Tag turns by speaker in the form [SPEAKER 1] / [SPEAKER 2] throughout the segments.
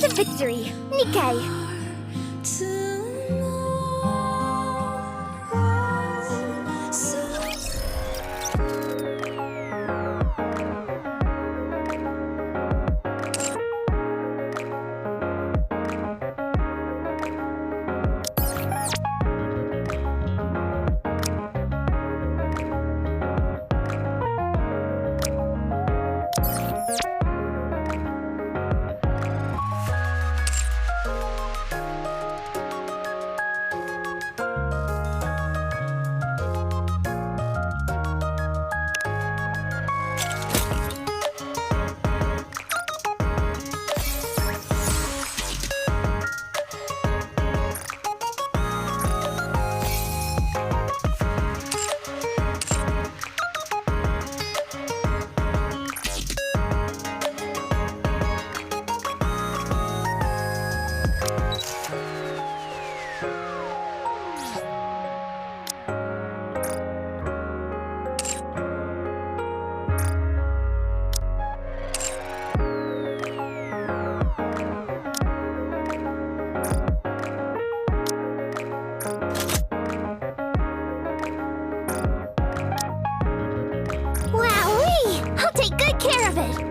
[SPEAKER 1] to victory! Nikke! I'll take good care of it!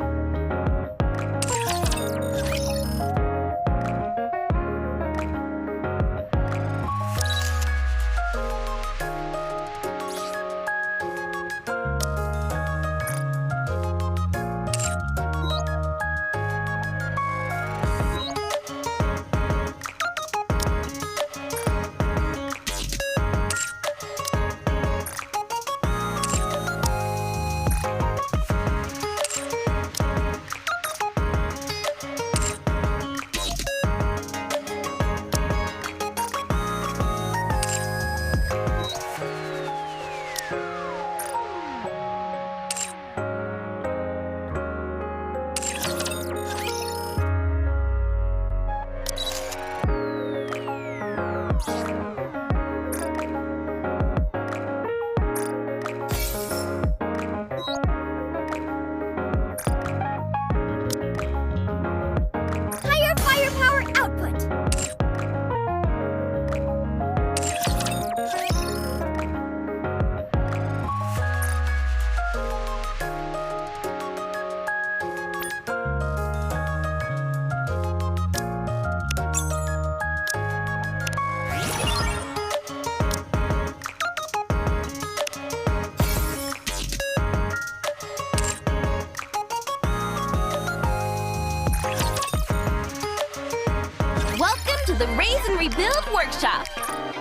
[SPEAKER 1] The Raise and Rebuild Workshop.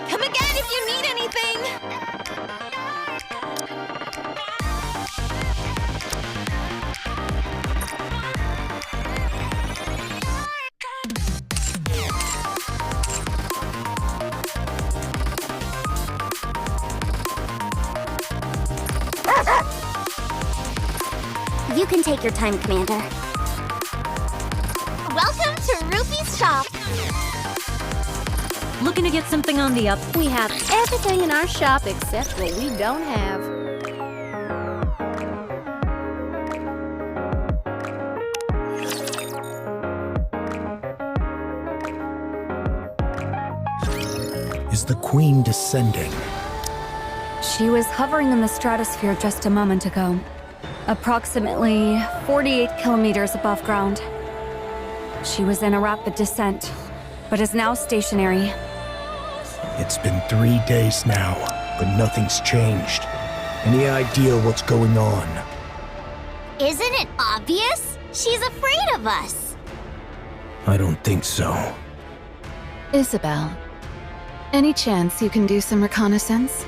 [SPEAKER 1] Come again if you need anything.
[SPEAKER 2] You can take your time, Commander.
[SPEAKER 1] Welcome to Rupie's shop.
[SPEAKER 3] Looking to get something on the up?
[SPEAKER 4] We have everything in our shop except what we don't have.
[SPEAKER 5] Is the Queen descending?
[SPEAKER 6] She was hovering in the stratosphere just a moment ago, approximately 48 kilometers above ground. She was in a rapid descent, but is now stationary.
[SPEAKER 5] It's been 3 days now, but nothing's changed. Any idea what's going on?
[SPEAKER 2] Isn't it obvious? She's afraid of us.
[SPEAKER 5] I don't think so.
[SPEAKER 7] Isabel, any chance you can do some reconnaissance?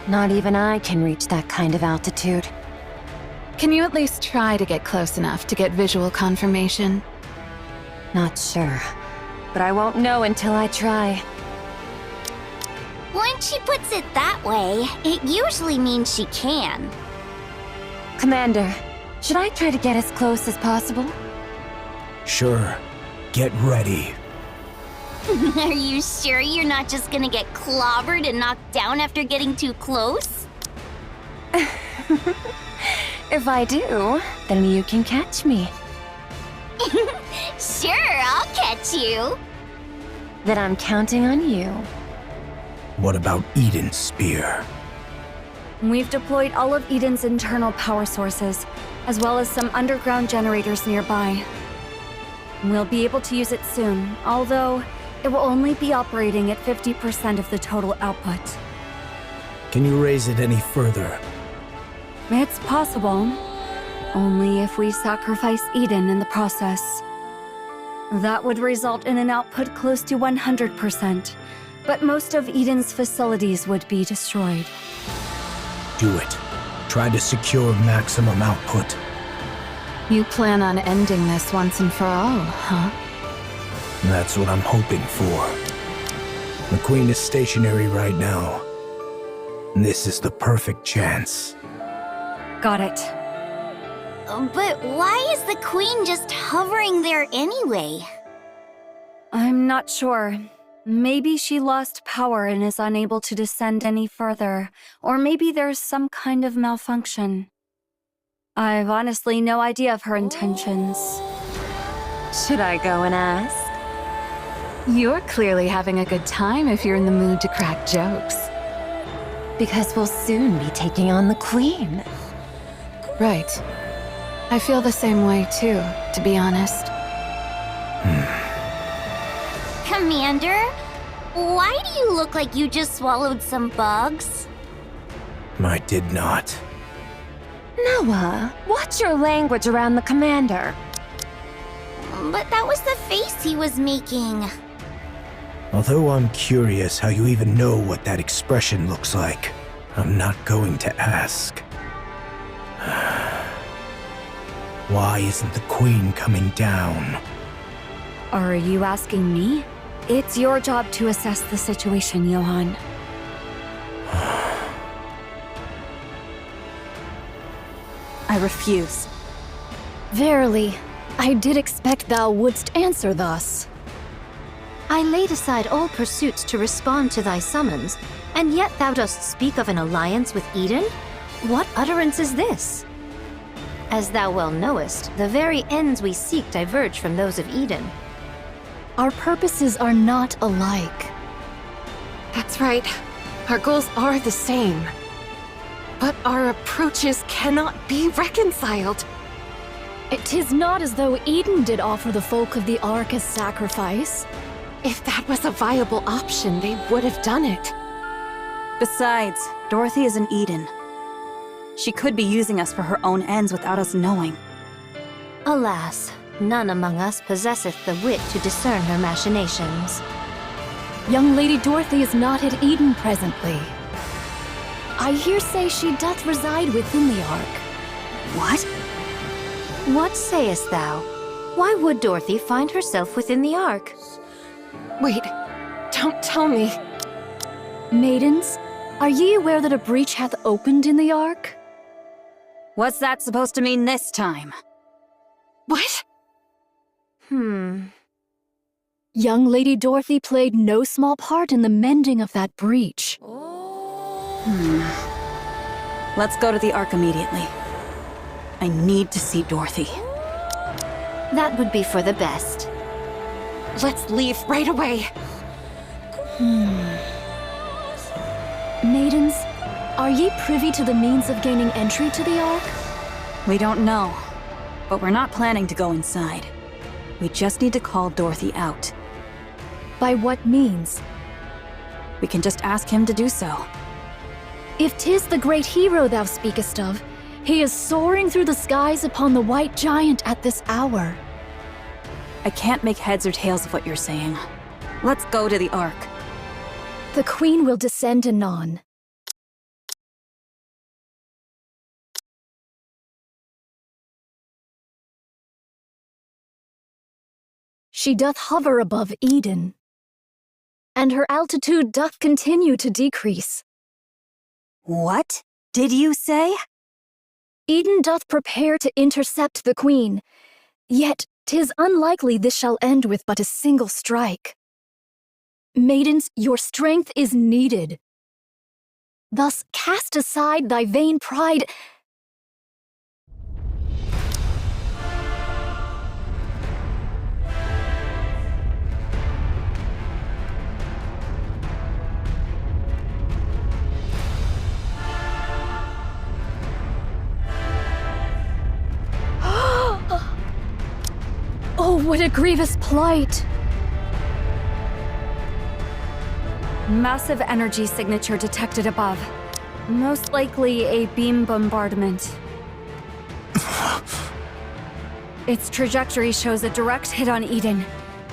[SPEAKER 3] Not even I can reach that kind of altitude.
[SPEAKER 7] Can you at least try to get close enough to get visual confirmation?
[SPEAKER 3] Not sure, but I won't know until I try.
[SPEAKER 2] When she puts it that way, it usually means she can.
[SPEAKER 3] Commander, should I try to get as close as possible?
[SPEAKER 5] Sure. Get ready.
[SPEAKER 2] Are you sure you're not just gonna get clobbered and knocked down after getting too close?
[SPEAKER 3] If I do, then you can catch me.
[SPEAKER 2] Sure, I'll catch you.
[SPEAKER 3] Then I'm counting on you.
[SPEAKER 5] What about Eden's spear?
[SPEAKER 6] We've deployed all of Eden's internal power sources, as well as some underground generators nearby. We'll be able to use it soon, although it will only be operating at 50% of the total output.
[SPEAKER 5] Can you raise it any further?
[SPEAKER 6] It's possible, only if we sacrifice Eden in the process. That would result in an output close to 100%, but most of Eden's facilities would be destroyed.
[SPEAKER 5] Do it. Try to secure maximum output.
[SPEAKER 7] You plan on ending this once and for all, huh?
[SPEAKER 5] That's what I'm hoping for. The Queen is stationary right now. This is the perfect chance.
[SPEAKER 6] Got it.
[SPEAKER 2] But why is the Queen just hovering there anyway?
[SPEAKER 6] I'm not sure. Maybe she lost power and is unable to descend any further, or maybe there's some kind of malfunction. I've honestly no idea of her intentions.
[SPEAKER 3] Should I go and ask?
[SPEAKER 7] You're clearly having a good time if you're in the mood to crack jokes.
[SPEAKER 3] Because we'll soon be taking on the Queen.
[SPEAKER 7] Right. I feel the same way too, to be honest.
[SPEAKER 2] Commander, why do you look like you just swallowed some bugs?
[SPEAKER 5] I did not.
[SPEAKER 3] Noah, watch your language around the commander.
[SPEAKER 2] But that was the face he was making.
[SPEAKER 5] Although I'm curious how you even know what that expression looks like, I'm not going to ask. Why isn't the Queen coming down?
[SPEAKER 6] Are you asking me? It's your job to assess the situation, Johann.
[SPEAKER 8] I refuse. Verily, I did expect thou wouldst answer thus.
[SPEAKER 4] I laid aside all pursuits to respond to thy summons, and yet thou dost speak of an alliance with Eden? What utterance is this? As thou well knowest, the very ends we seek diverge from those of Eden. Our purposes are not alike.
[SPEAKER 9] That's right. Our goals are the same. But our approaches cannot be reconciled.
[SPEAKER 8] It is not as though Eden did offer the folk of the Ark as sacrifice.
[SPEAKER 9] If that was a viable option, they would have done it.
[SPEAKER 8] Besides, Dorothy is in Eden. She could be using us for her own ends without us knowing.
[SPEAKER 4] Alas, none among us possesseth the wit to discern her machinations.
[SPEAKER 8] Young Lady Dorothy is not at Eden presently. I hear say she doth reside within the Ark.
[SPEAKER 4] What? What sayest thou? Why would Dorothy find herself within the Ark?
[SPEAKER 9] Wait, don't tell me.
[SPEAKER 8] Maidens, are ye aware that a breach hath opened in the Ark?
[SPEAKER 10] What's that supposed to mean this time?
[SPEAKER 9] What?
[SPEAKER 8] Young Lady Dorothy played no small part in the mending of that breach.
[SPEAKER 10] Let's go to the Ark immediately. I need to see Dorothy.
[SPEAKER 4] That would be for the best.
[SPEAKER 9] Let's leave right away.
[SPEAKER 8] Maidens, are ye privy to the means of gaining entry to the Ark?
[SPEAKER 10] We don't know, but we're not planning to go inside. We just need to call Dorothy out.
[SPEAKER 8] By what means?
[SPEAKER 10] We can just ask him to do so.
[SPEAKER 8] If 'tis the great hero thou speakest of, he is soaring through the skies upon the white giant at this hour.
[SPEAKER 10] I can't make heads or tails of what you're saying. Let's go to the Ark.
[SPEAKER 8] The Queen will descend anon. She doth hover above Eden, and her altitude doth continue to decrease.
[SPEAKER 10] What did you say?
[SPEAKER 8] Eden doth prepare to intercept the Queen, yet 'tis unlikely this shall end with but a single strike. Maidens, your strength is needed. Thus cast aside thy vain pride What a grievous plight!
[SPEAKER 6] Massive energy signature detected above. Most likely a beam bombardment. Its trajectory shows a direct hit on Eden.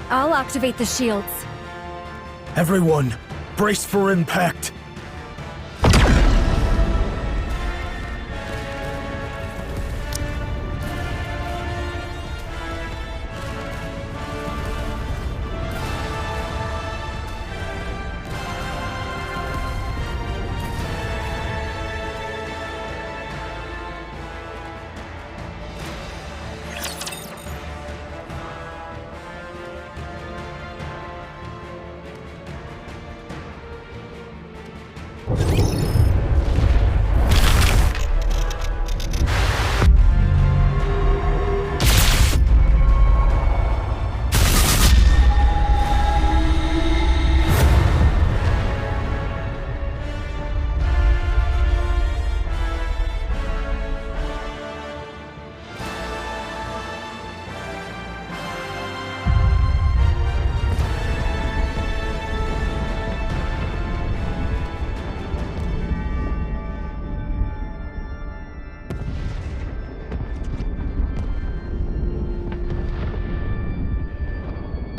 [SPEAKER 6] I'll activate the shields.
[SPEAKER 5] Everyone, brace for impact.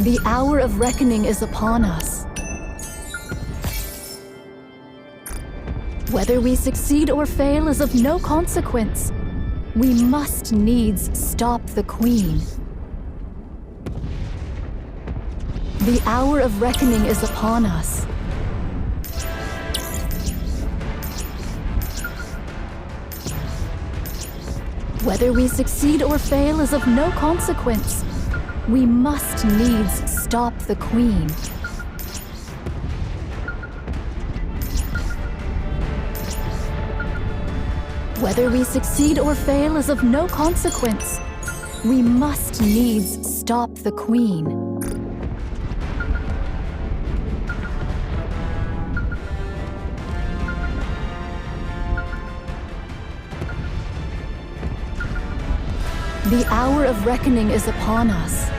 [SPEAKER 8] The hour of reckoning is upon us. Whether we succeed or fail is of no consequence. We must needs stop the Queen. The hour of reckoning is upon us. Whether we succeed or fail is of no consequence. We must needs stop the Queen. Whether we succeed or fail is of no consequence. We must needs stop the Queen. The hour of reckoning is upon us.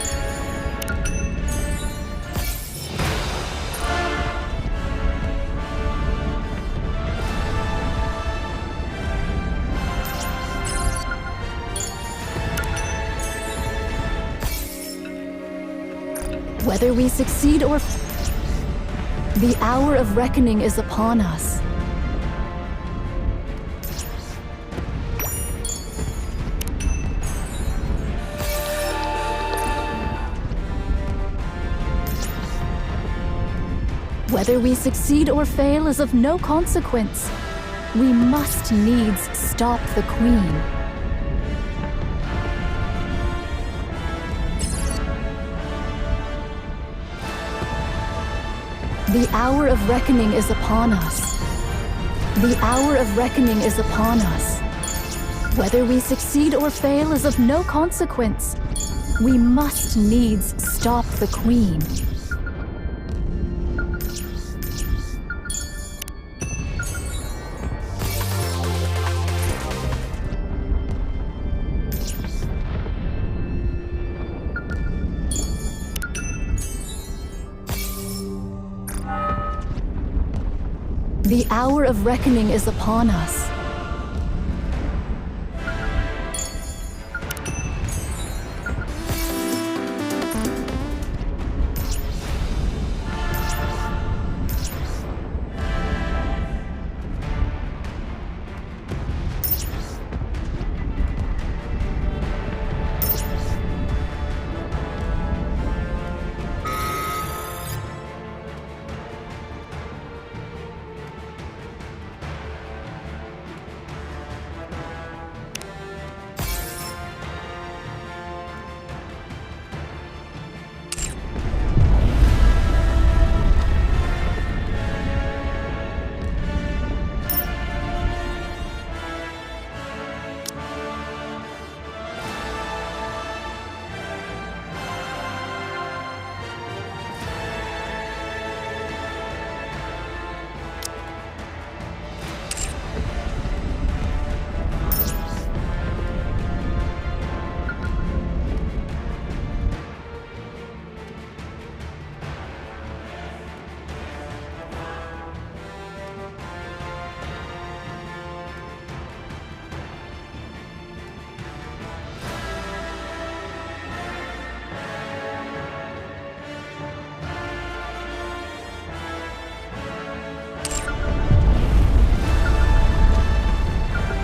[SPEAKER 8] Whether we succeed or... The hour of reckoning is upon us. Whether we succeed or fail is of no consequence. We must needs stop the Queen. The hour of reckoning is upon us. The hour of reckoning is upon us. Whether we succeed or fail is of no consequence. We must needs stop the Queen. The hour of reckoning is upon us.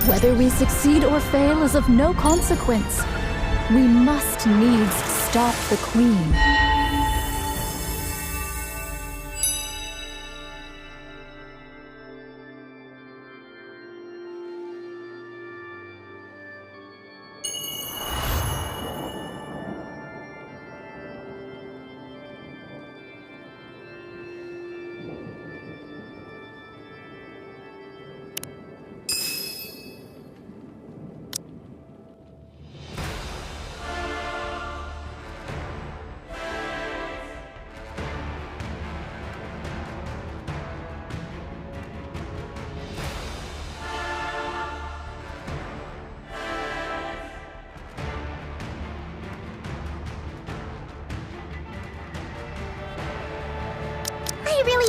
[SPEAKER 8] Whether we succeed or fail is of no consequence. We must needs stop the Queen.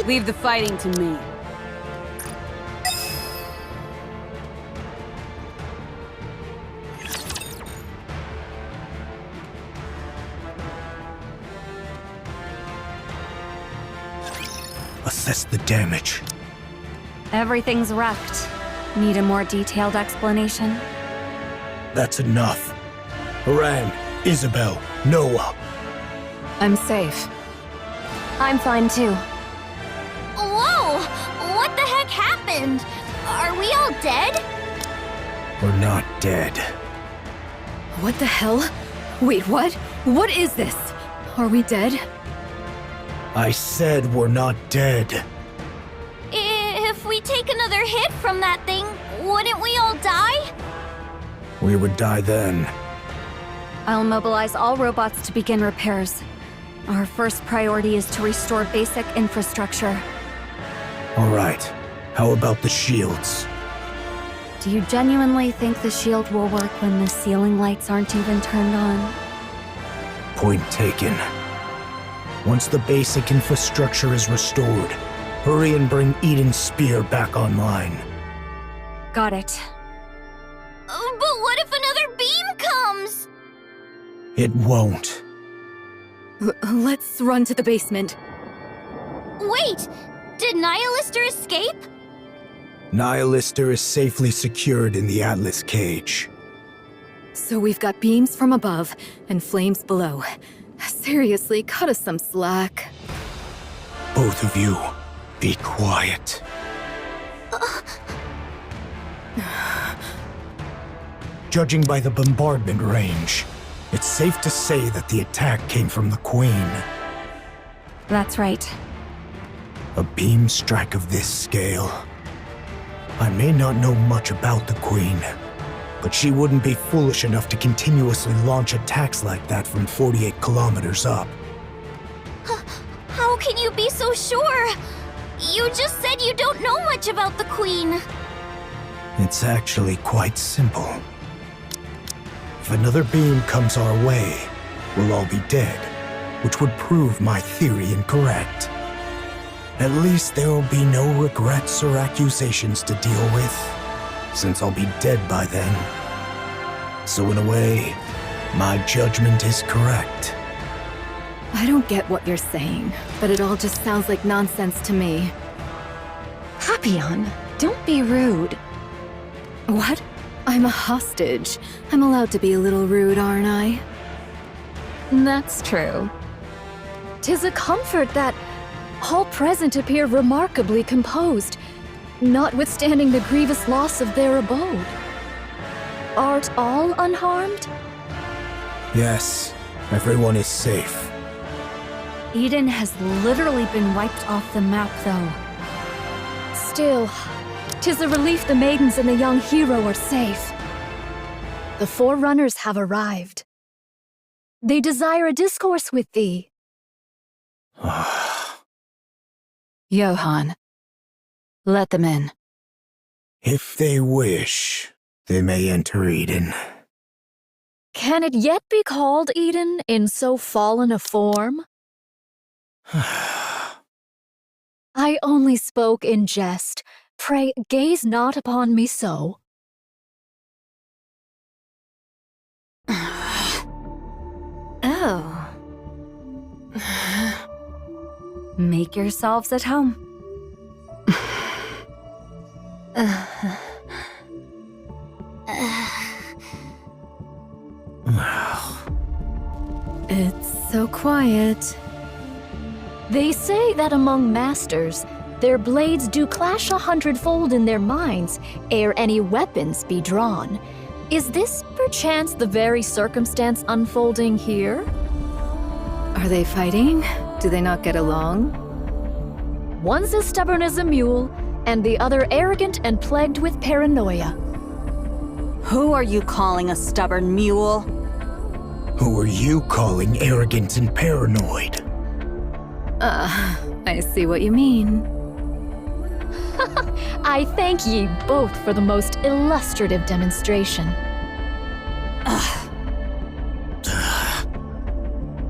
[SPEAKER 6] Leave the fighting to me.
[SPEAKER 5] Assess the damage.
[SPEAKER 6] Everything's wrecked. Need a more detailed explanation?
[SPEAKER 5] That's enough. Haran, Isabel, Noah.
[SPEAKER 7] I'm safe.
[SPEAKER 3] I'm fine too.
[SPEAKER 2] Whoa! What the heck happened? Are we all dead?
[SPEAKER 5] We're not dead.
[SPEAKER 8] What the hell? Wait, what? What is this? Are we dead?
[SPEAKER 5] I said we're not dead.
[SPEAKER 2] If we take another hit from that thing, wouldn't we all die?
[SPEAKER 5] We would die then.
[SPEAKER 6] I'll mobilize all robots to begin repairs. Our first priority is to restore basic infrastructure.
[SPEAKER 5] All right. How about the shields?
[SPEAKER 6] Do you genuinely think the shield will work when the ceiling lights aren't even turned on?
[SPEAKER 5] Point taken. Once the basic infrastructure is restored, hurry and bring Eden's spear back online.
[SPEAKER 6] Got it.
[SPEAKER 2] But what if another beam comes?
[SPEAKER 5] It won't.
[SPEAKER 8] Let's run to the basement.
[SPEAKER 2] Wait! Did Nihilister escape?
[SPEAKER 5] Nihilister is safely secured in the Atlas cage.
[SPEAKER 8] So we've got beams from above and flames below. Seriously, cut us some slack.
[SPEAKER 5] Both of you, be quiet. Judging by the bombardment range, it's safe to say that the attack came from the Queen.
[SPEAKER 6] That's right.
[SPEAKER 5] A beam strike of this scale. I may not know much about the Queen, but she wouldn't be foolish enough to continuously launch attacks like that from 48 kilometers up.
[SPEAKER 2] How can you be so sure? You just said you don't know much about the Queen.
[SPEAKER 5] It's actually quite simple. If another beam comes our way, we'll all be dead, which would prove my theory incorrect. At least there will be no regrets or accusations to deal with, since I'll be dead by then. So in a way, my judgment is correct.
[SPEAKER 8] I don't get what you're saying, but it all just sounds like nonsense to me.
[SPEAKER 3] Papillon, don't be rude.
[SPEAKER 8] What? I'm a hostage. I'm allowed to be a little rude, aren't I?
[SPEAKER 7] That's true.
[SPEAKER 8] 'Tis a comfort that all present appear remarkably composed, notwithstanding the grievous loss of their abode. Art all unharmed?
[SPEAKER 5] Yes, everyone is safe.
[SPEAKER 6] Eden has literally been wiped off the map, though.
[SPEAKER 8] Still, 'tis a relief the maidens and the young hero are safe. The Forerunners have arrived. They desire a discourse with thee.
[SPEAKER 7] Johann, let them in.
[SPEAKER 5] If they wish, they may enter Eden.
[SPEAKER 8] Can it yet be called Eden in so fallen a form? I only spoke in jest. Pray, gaze not upon me so.
[SPEAKER 6] Oh. Make yourselves at home.
[SPEAKER 4] It's so quiet.
[SPEAKER 8] They say that among masters, their blades do clash 100-fold in their minds ere any weapons be drawn. Is this perchance the very circumstance unfolding here?
[SPEAKER 4] Are they fighting? Do they not get along?
[SPEAKER 8] One's as stubborn as a mule, and the other arrogant and plagued with paranoia.
[SPEAKER 10] Who are you calling a stubborn mule?
[SPEAKER 5] Who are you calling arrogant and paranoid?
[SPEAKER 4] I see what you mean.
[SPEAKER 8] I thank ye both for the most illustrative demonstration.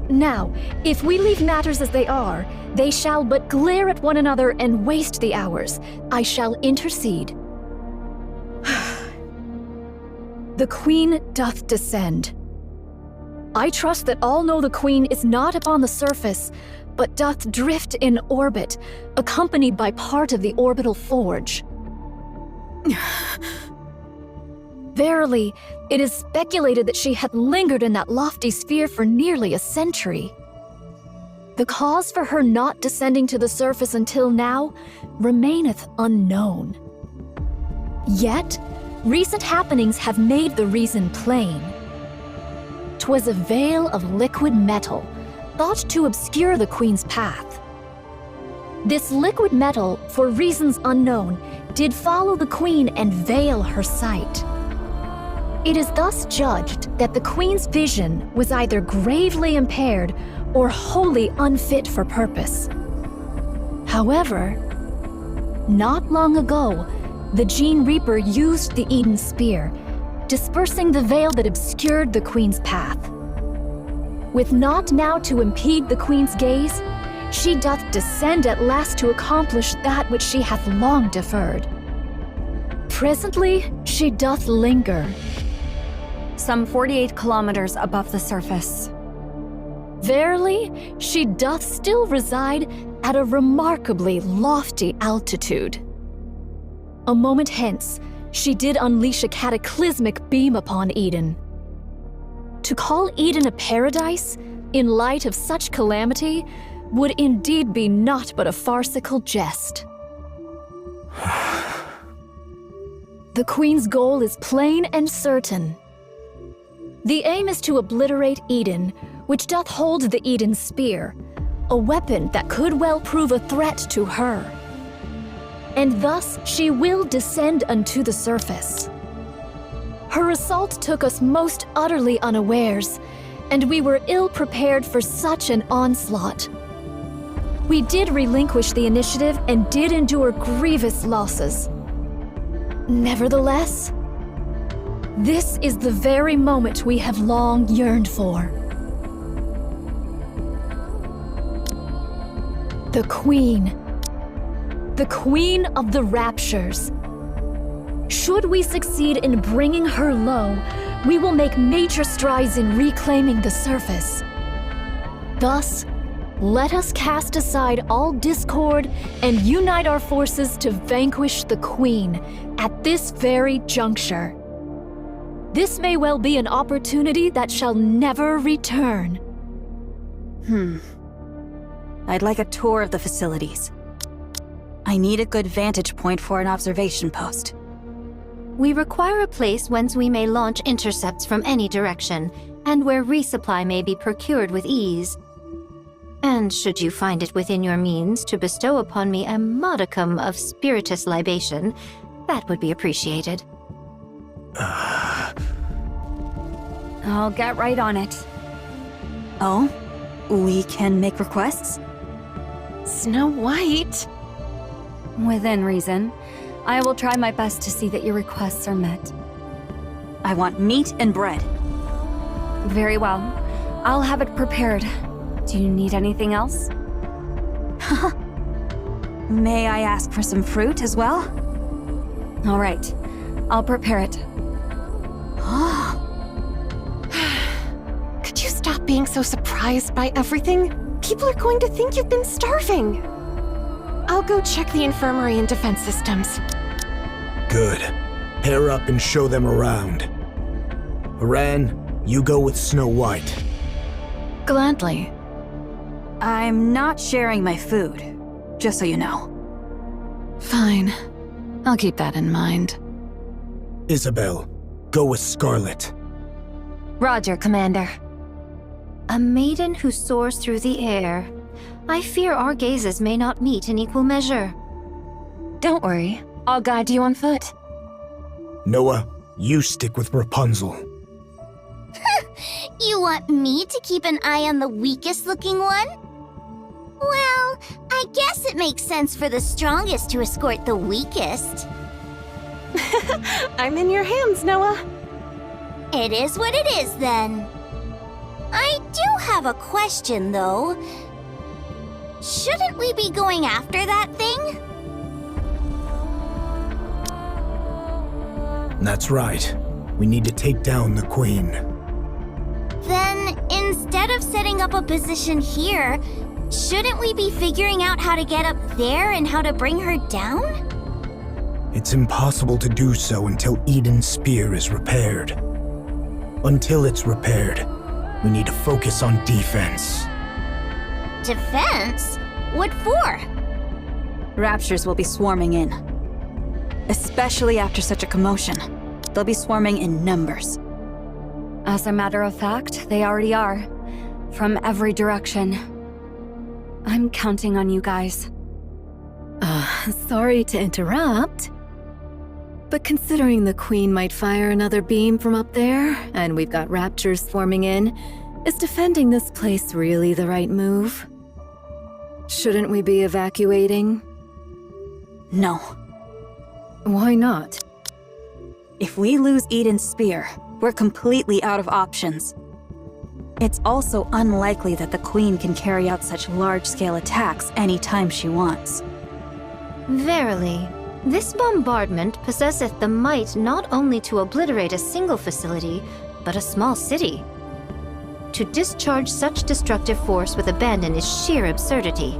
[SPEAKER 8] Now, if we leave matters as they are, they shall but glare at one another and waste the hours. I shall intercede. The Queen doth descend. I trust that all know the Queen is not upon the surface, but doth drift in orbit, accompanied by part of the orbital forge. Verily, it is speculated that she hath lingered in that lofty sphere for nearly a century. The cause for her not descending to the surface until now remaineth unknown. Yet, recent happenings have made the reason plain. 'Twas a veil of liquid metal, thought to obscure the Queen's path. This liquid metal, for reasons unknown, did follow the Queen and veil her sight. It is thus judged that the Queen's vision was either gravely impaired or wholly unfit for purpose. However, not long ago, the Gene Reaper used the Eden Spear, dispersing the veil that obscured the Queen's path. With naught now to impede the Queen's gaze, she doth descend at last to accomplish that which she hath long deferred. Presently, she doth linger.
[SPEAKER 6] Some 48 kilometers above the surface.
[SPEAKER 8] Verily, she doth still reside at a remarkably lofty altitude. A moment hence, she did unleash a cataclysmic beam upon Eden. To call Eden a paradise, in light of such calamity, would indeed be naught but a farcical jest. The Queen's goal is plain and certain. The aim is to obliterate Eden, which doth hold the Eden Spear, a weapon that could well prove a threat to her. And thus she will descend unto the surface. Her assault took us most utterly unawares, and we were ill prepared for such an onslaught. We did relinquish the initiative and did endure grievous losses. Nevertheless, this is the very moment we have long yearned for. The Queen of the Raptures. Should we succeed in bringing her low, we will make major strides in reclaiming the surface. Thus, let us cast aside all discord and unite our forces to vanquish the Queen at this very juncture. This may well be an opportunity that shall never return.
[SPEAKER 10] I'd like a tour of the facilities. I need a good vantage point for an observation post.
[SPEAKER 4] We require a place whence we may launch intercepts from any direction, and where resupply may be procured with ease. And should you find it within your means to bestow upon me a modicum of spiritus libation, that would be appreciated.
[SPEAKER 6] I'll get right on it.
[SPEAKER 10] Oh? We can make requests?
[SPEAKER 9] Snow White?
[SPEAKER 6] Within reason. I will try my best to see that your requests are met.
[SPEAKER 10] I want meat and bread.
[SPEAKER 6] Very well. I'll have it prepared. Do you need anything else?
[SPEAKER 10] May I ask for some fruit as well?
[SPEAKER 6] All right. I'll prepare it.
[SPEAKER 9] Could you stop being so surprised by everything? People are going to think you've been starving. I'll go check the infirmary and defense systems.
[SPEAKER 5] Good. Pair up and show them around. Aran, you go with Snow White.
[SPEAKER 7] Gladly.
[SPEAKER 10] I'm not sharing my food, just so you know.
[SPEAKER 7] Fine. I'll keep that in mind.
[SPEAKER 5] Isabel, go with Scarlet.
[SPEAKER 3] Roger, Commander.
[SPEAKER 4] A maiden who soars through the air. I fear our gazes may not meet in equal measure.
[SPEAKER 3] Don't worry. I'll guide you on foot.
[SPEAKER 5] Noah, you stick with Rapunzel.
[SPEAKER 2] You want me to keep an eye on the weakest looking one? Well, I guess it makes sense for the strongest to escort the weakest.
[SPEAKER 9] I'm in your hands, Noah.
[SPEAKER 2] It is what it is, then. I do have a question, though. Shouldn't we be going after that thing?
[SPEAKER 5] That's right. We need to take down the Queen.
[SPEAKER 2] Then, instead of setting up a position here, shouldn't we be figuring out how to get up there and how to bring her down?
[SPEAKER 5] It's impossible to do so until Eden's spear is repaired. Until it's repaired, we need to focus on defense.
[SPEAKER 2] Defense? What for?
[SPEAKER 10] Raptures will be swarming in. Especially after such a commotion. They'll be swarming in numbers.
[SPEAKER 6] As a matter of fact, they already are. From every direction. I'm counting on you guys.
[SPEAKER 8] Sorry to interrupt. But considering the Queen might fire another beam from up there, and we've got raptors swarming in, is defending this place really the right move? Shouldn't we be evacuating?
[SPEAKER 10] No.
[SPEAKER 8] Why not?
[SPEAKER 10] If we lose Eden's spear, we're completely out of options. It's also unlikely that the Queen can carry out such large-scale attacks anytime she wants.
[SPEAKER 4] Verily, this bombardment possesseth the might not only to obliterate a single facility, but a small city. To discharge such destructive force with abandon is sheer absurdity.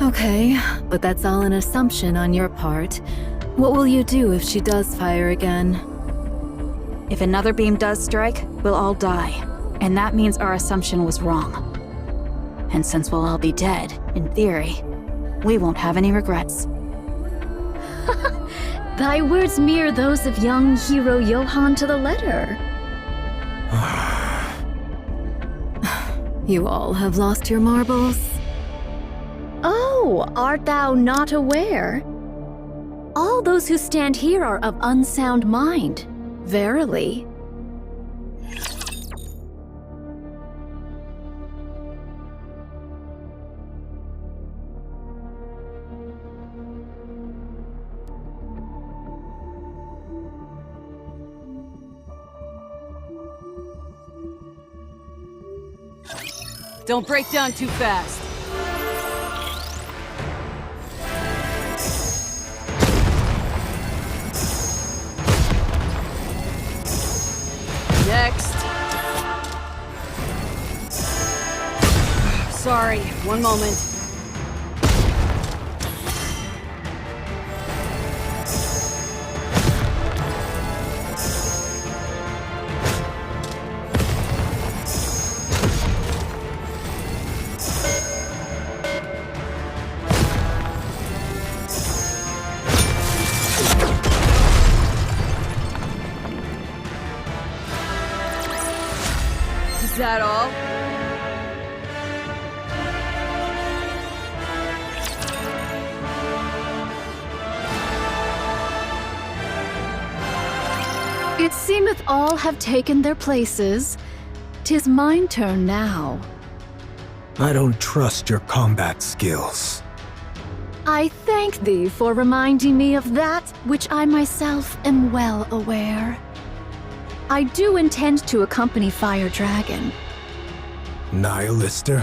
[SPEAKER 8] Okay, but that's all an assumption on your part. What will you do if she does fire again?
[SPEAKER 10] If another beam does strike, we'll all die. And that means our assumption was wrong. And since we'll all be dead, in theory, we won't have any regrets.
[SPEAKER 8] Thy words mirror those of young hero Johann to the letter. You all have lost your marbles. Oh, art thou not aware? All those who stand here are of unsound mind. Verily.
[SPEAKER 11] Don't break down too fast. Next. Sorry, one moment. Is that all?
[SPEAKER 8] It seemeth all have taken their places. 'Tis mine turn now.
[SPEAKER 5] I don't trust your combat skills.
[SPEAKER 8] I thank thee for reminding me of that which I myself am well aware. I do intend to accompany Fire Dragon.
[SPEAKER 5] Nihilister?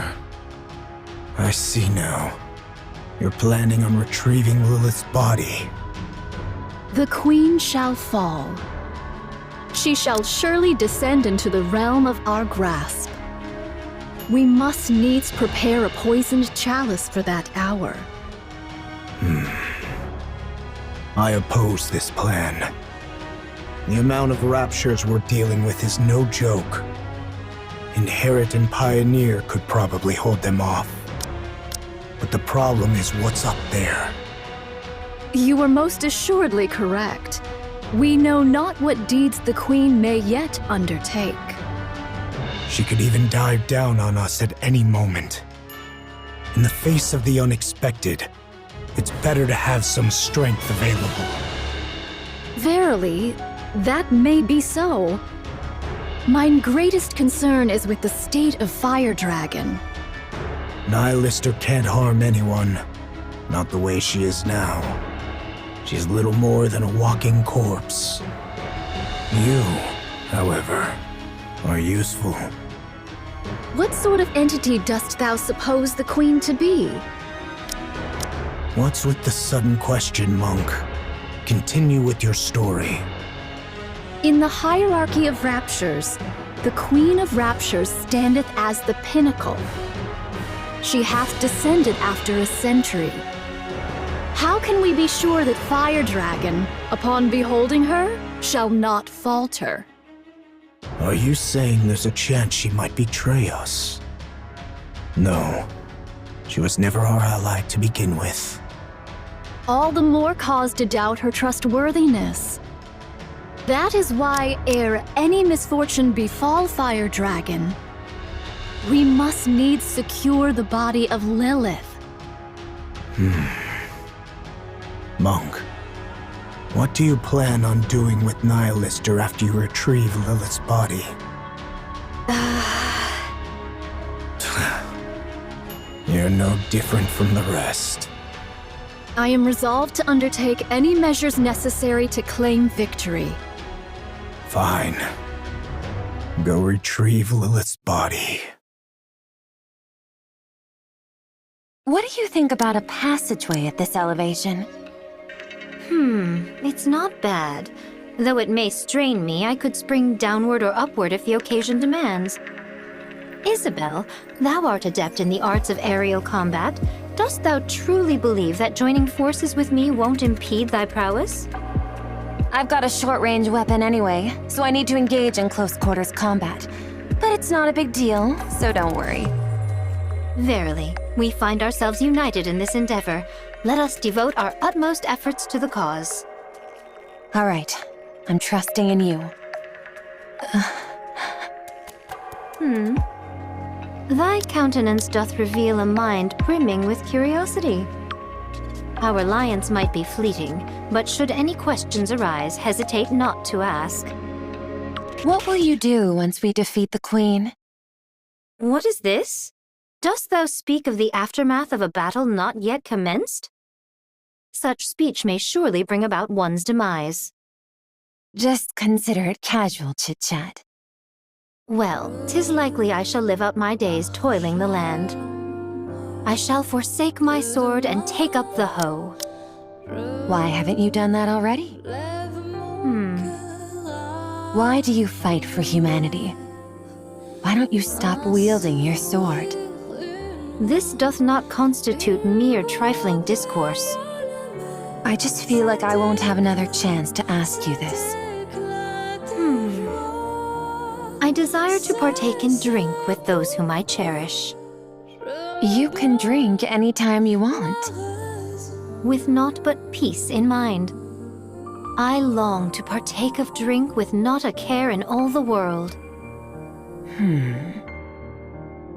[SPEAKER 5] I see now. You're planning on retrieving Lilith's body.
[SPEAKER 8] The Queen shall fall. She shall surely descend into the realm of our grasp. We must needs prepare a poisoned chalice for that hour.
[SPEAKER 5] I oppose this plan. The amount of raptures we're dealing with is no joke. Inherit and Pioneer could probably hold them off. But the problem is what's up there.
[SPEAKER 8] You are most assuredly correct. We know not what deeds the Queen may yet undertake.
[SPEAKER 5] She could even dive down on us at any moment. In the face of the unexpected, it's better to have some strength available.
[SPEAKER 8] Verily, that may be so. Mine greatest concern is with the state of Fire Dragon.
[SPEAKER 5] Nihilister can't harm anyone. Not the way she is now. She's little more than a walking corpse. You, however, are useful.
[SPEAKER 8] What sort of entity dost thou suppose the Queen to be?
[SPEAKER 5] What's with the sudden question, monk? Continue with your story.
[SPEAKER 8] In the hierarchy of raptures, the Queen of Raptures standeth as the pinnacle. She hath descended after a century. How can we be sure that Fire Dragon, upon beholding her, shall not falter?
[SPEAKER 5] Are you saying there's a chance she might betray us? No. She was never our ally to begin with.
[SPEAKER 8] All the more cause to doubt her trustworthiness. That is why, ere any misfortune befall Fire Dragon, we must needs secure the body of Lilith.
[SPEAKER 5] Monk, what do you plan on doing with Nihilister after you retrieve Lilith's body? You're no different from the rest.
[SPEAKER 8] I am resolved to undertake any measures necessary to claim victory.
[SPEAKER 5] Fine. Go retrieve Lilith's body.
[SPEAKER 3] What do you think about a passageway at this elevation?
[SPEAKER 4] It's not bad. Though it may strain me, I could spring downward or upward if the occasion demands. Isabel, thou art adept in the arts of aerial combat. Dost thou truly believe that joining forces with me won't impede thy prowess?
[SPEAKER 3] I've got a short-range weapon anyway, so I need to engage in close-quarters combat. But it's not a big deal, so don't worry.
[SPEAKER 4] Verily, we find ourselves united in this endeavor. Let us devote our utmost efforts to the cause.
[SPEAKER 3] All right, I'm trusting in you.
[SPEAKER 4] Thy countenance doth reveal a mind brimming with curiosity. Our alliance might be fleeting, but should any questions arise, hesitate not to ask.
[SPEAKER 3] What will you do once we defeat the Queen?
[SPEAKER 4] What is this? Dost thou speak of the aftermath of a battle not yet commenced? Such speech may surely bring about one's demise.
[SPEAKER 3] Just consider it casual chit-chat.
[SPEAKER 4] Well, 'tis likely I shall live out my days toiling the land. I shall forsake my sword and take up the hoe.
[SPEAKER 3] Why haven't you done that already? Why do you fight for humanity? Why don't you stop wielding your sword?
[SPEAKER 4] This doth not constitute mere trifling discourse.
[SPEAKER 3] I just feel like I won't have another chance to ask you this.
[SPEAKER 4] I desire to partake in drink with those whom I cherish.
[SPEAKER 3] You can drink anytime you want.
[SPEAKER 4] With naught but peace in mind. I long to partake of drink with not a care in all the world.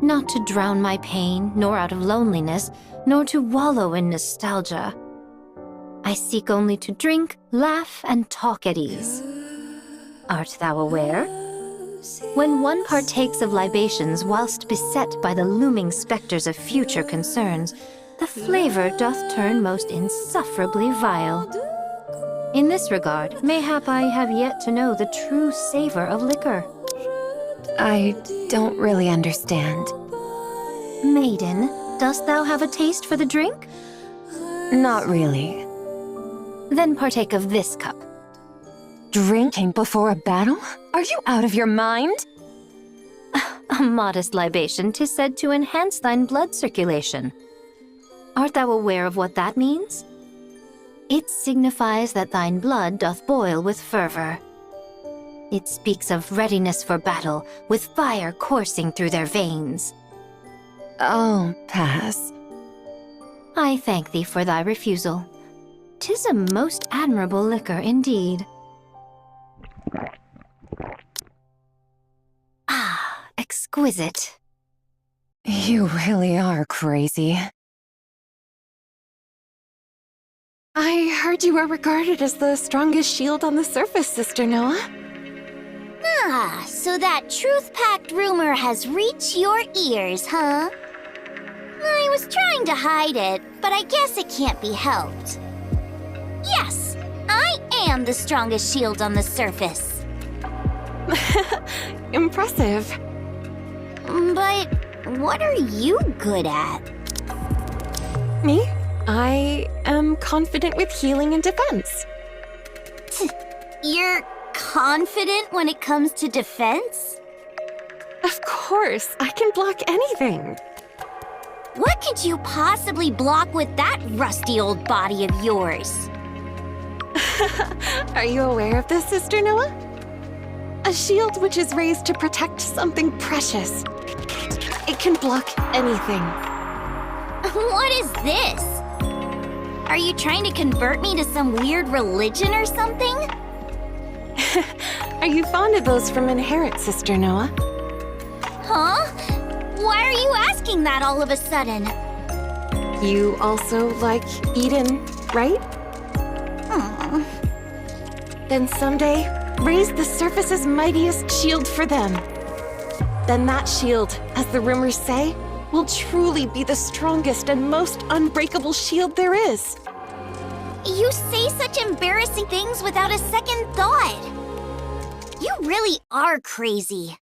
[SPEAKER 4] Not to drown my pain, nor out of loneliness, nor to wallow in nostalgia. I seek only to drink, laugh, and talk at ease. Art thou aware? When one partakes of libations whilst beset by the looming specters of future concerns, the flavor doth turn most insufferably vile. In this regard, mayhap I have yet to know the true savor of liquor.
[SPEAKER 3] I don't really understand.
[SPEAKER 4] Maiden, dost thou have a taste for the drink?
[SPEAKER 3] Not really.
[SPEAKER 4] Then partake of this cup.
[SPEAKER 3] Drinking before a battle? Are you out of your mind?
[SPEAKER 4] A modest libation 'tis said to enhance thine blood circulation. Art thou aware of what that means? It signifies that thine blood doth boil with fervor. It speaks of readiness for battle, with fire coursing through their veins.
[SPEAKER 3] I'll pass.
[SPEAKER 4] I thank thee for thy refusal. 'Tis a most admirable liquor indeed. Ah, exquisite.
[SPEAKER 3] You really are crazy.
[SPEAKER 9] I heard you were regarded as the strongest shield on the surface, Sister Noah.
[SPEAKER 2] Ah, so that truth-packed rumor has reached your ears, huh? I was trying to hide it, but I guess it can't be helped. Yes, I am the strongest shield on the surface.
[SPEAKER 9] Impressive.
[SPEAKER 2] But what are you good at?
[SPEAKER 9] Me? I am confident with healing and defense.
[SPEAKER 2] You're confident when it comes to defense?
[SPEAKER 9] Of course, I can block anything.
[SPEAKER 2] What could you possibly block with that rusty old body of yours?
[SPEAKER 9] Are you aware of this, Sister Noah? A shield which is raised to protect something precious. It can block anything.
[SPEAKER 2] What is this? Are you trying to convert me to some weird religion or something?
[SPEAKER 9] Are you fond of those from Inherit, Sister Noah?
[SPEAKER 2] Huh? Why are you asking that all of a sudden?
[SPEAKER 9] You also like Eden, right?
[SPEAKER 2] Hmm.
[SPEAKER 9] Then someday, raise the surface's mightiest shield for them. Then that shield, as the rumors say, will truly be the strongest and most unbreakable shield there is.
[SPEAKER 2] You say such embarrassing things without a second thought. You really are crazy.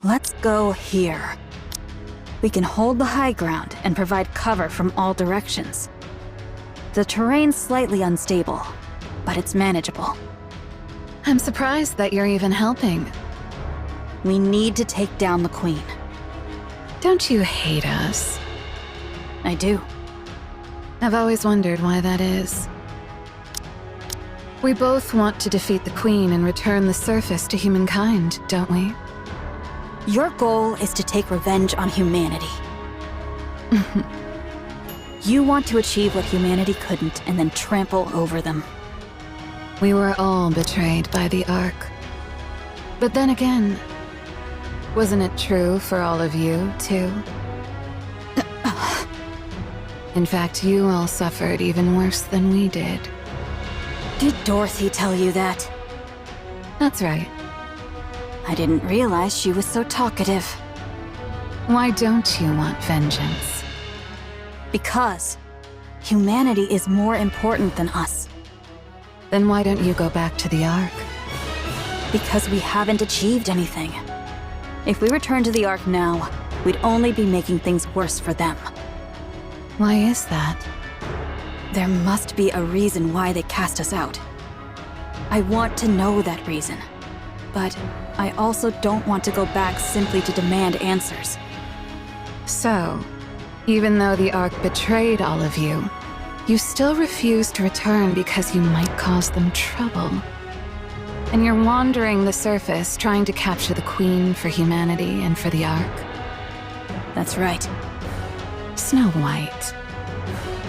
[SPEAKER 10] Let's go here. We can hold the high ground and provide cover from all directions. The terrain's slightly unstable, but it's manageable.
[SPEAKER 7] I'm surprised that you're even helping.
[SPEAKER 10] We need to take down the Queen.
[SPEAKER 7] Don't you hate us?
[SPEAKER 10] I do.
[SPEAKER 7] I've always wondered why that is. We both want to defeat the Queen and return the surface to humankind, don't we?
[SPEAKER 10] Your goal is to take revenge on humanity. You want to achieve what humanity couldn't and then trample over them.
[SPEAKER 7] We were all betrayed by the Ark. But then again, wasn't it true for all of you, too? In fact, you all suffered even worse than we did.
[SPEAKER 10] Did Dorothy tell you that?
[SPEAKER 7] That's right.
[SPEAKER 10] I didn't realize she was so talkative.
[SPEAKER 7] Why don't you want vengeance?
[SPEAKER 10] Because humanity is more important than us.
[SPEAKER 7] Then why don't you go back to the Ark?
[SPEAKER 10] Because we haven't achieved anything. If we return to the Ark now, we'd only be making things worse for them.
[SPEAKER 7] Why is that?
[SPEAKER 10] There must be a reason why they cast us out. I want to know that reason. But I also don't want to go back simply to demand answers.
[SPEAKER 7] So, even though the Ark betrayed all of you, you still refuse to return because you might cause them trouble. And you're wandering the surface trying to capture the Queen for humanity and for the Ark.
[SPEAKER 10] That's right.
[SPEAKER 7] Snow White,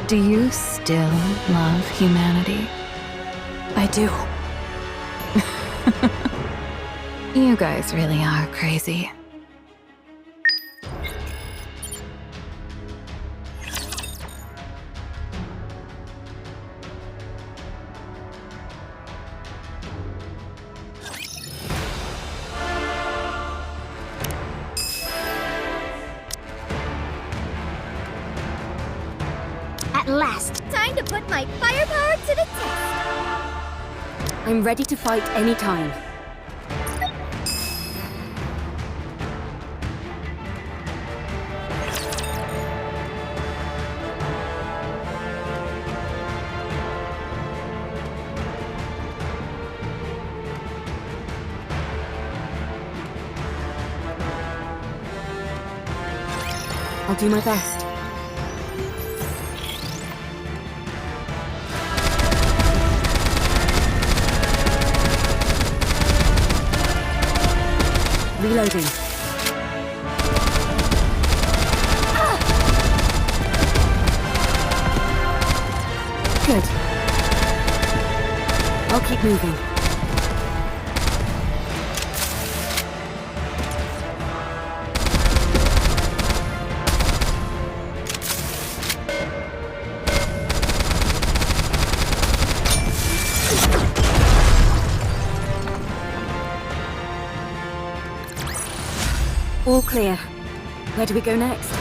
[SPEAKER 7] do you still love humanity?
[SPEAKER 10] I do.
[SPEAKER 7] You guys really are crazy.
[SPEAKER 2] At last, time to put my firepower to the test.
[SPEAKER 11] I'm ready to fight anytime. I'll do my best. Reloading. Good. I'll keep moving. All clear. Where do we go next?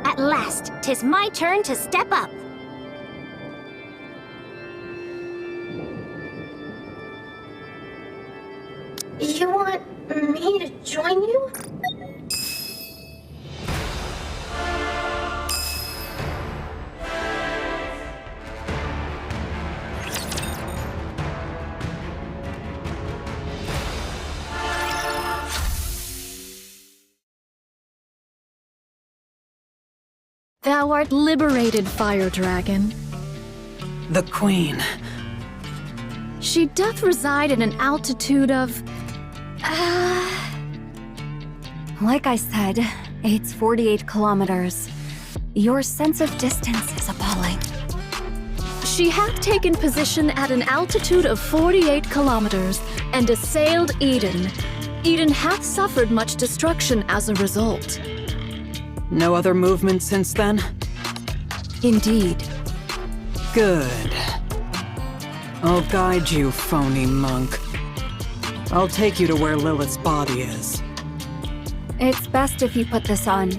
[SPEAKER 2] At last, 'tis my turn to step up. You want me to join you?
[SPEAKER 8] Thou art liberated, Fire Dragon.
[SPEAKER 7] The Queen.
[SPEAKER 8] She doth reside at an altitude of...
[SPEAKER 6] Like I said, it's 48 kilometers. Your sense of distance is appalling.
[SPEAKER 8] She hath taken position at an altitude of 48 kilometers and assailed Eden. Eden hath suffered much destruction as a result.
[SPEAKER 7] No other movement since then?
[SPEAKER 8] Indeed.
[SPEAKER 7] Good. I'll guide you, phony monk. I'll take you to where Lilith's body is.
[SPEAKER 6] It's best if you put this on.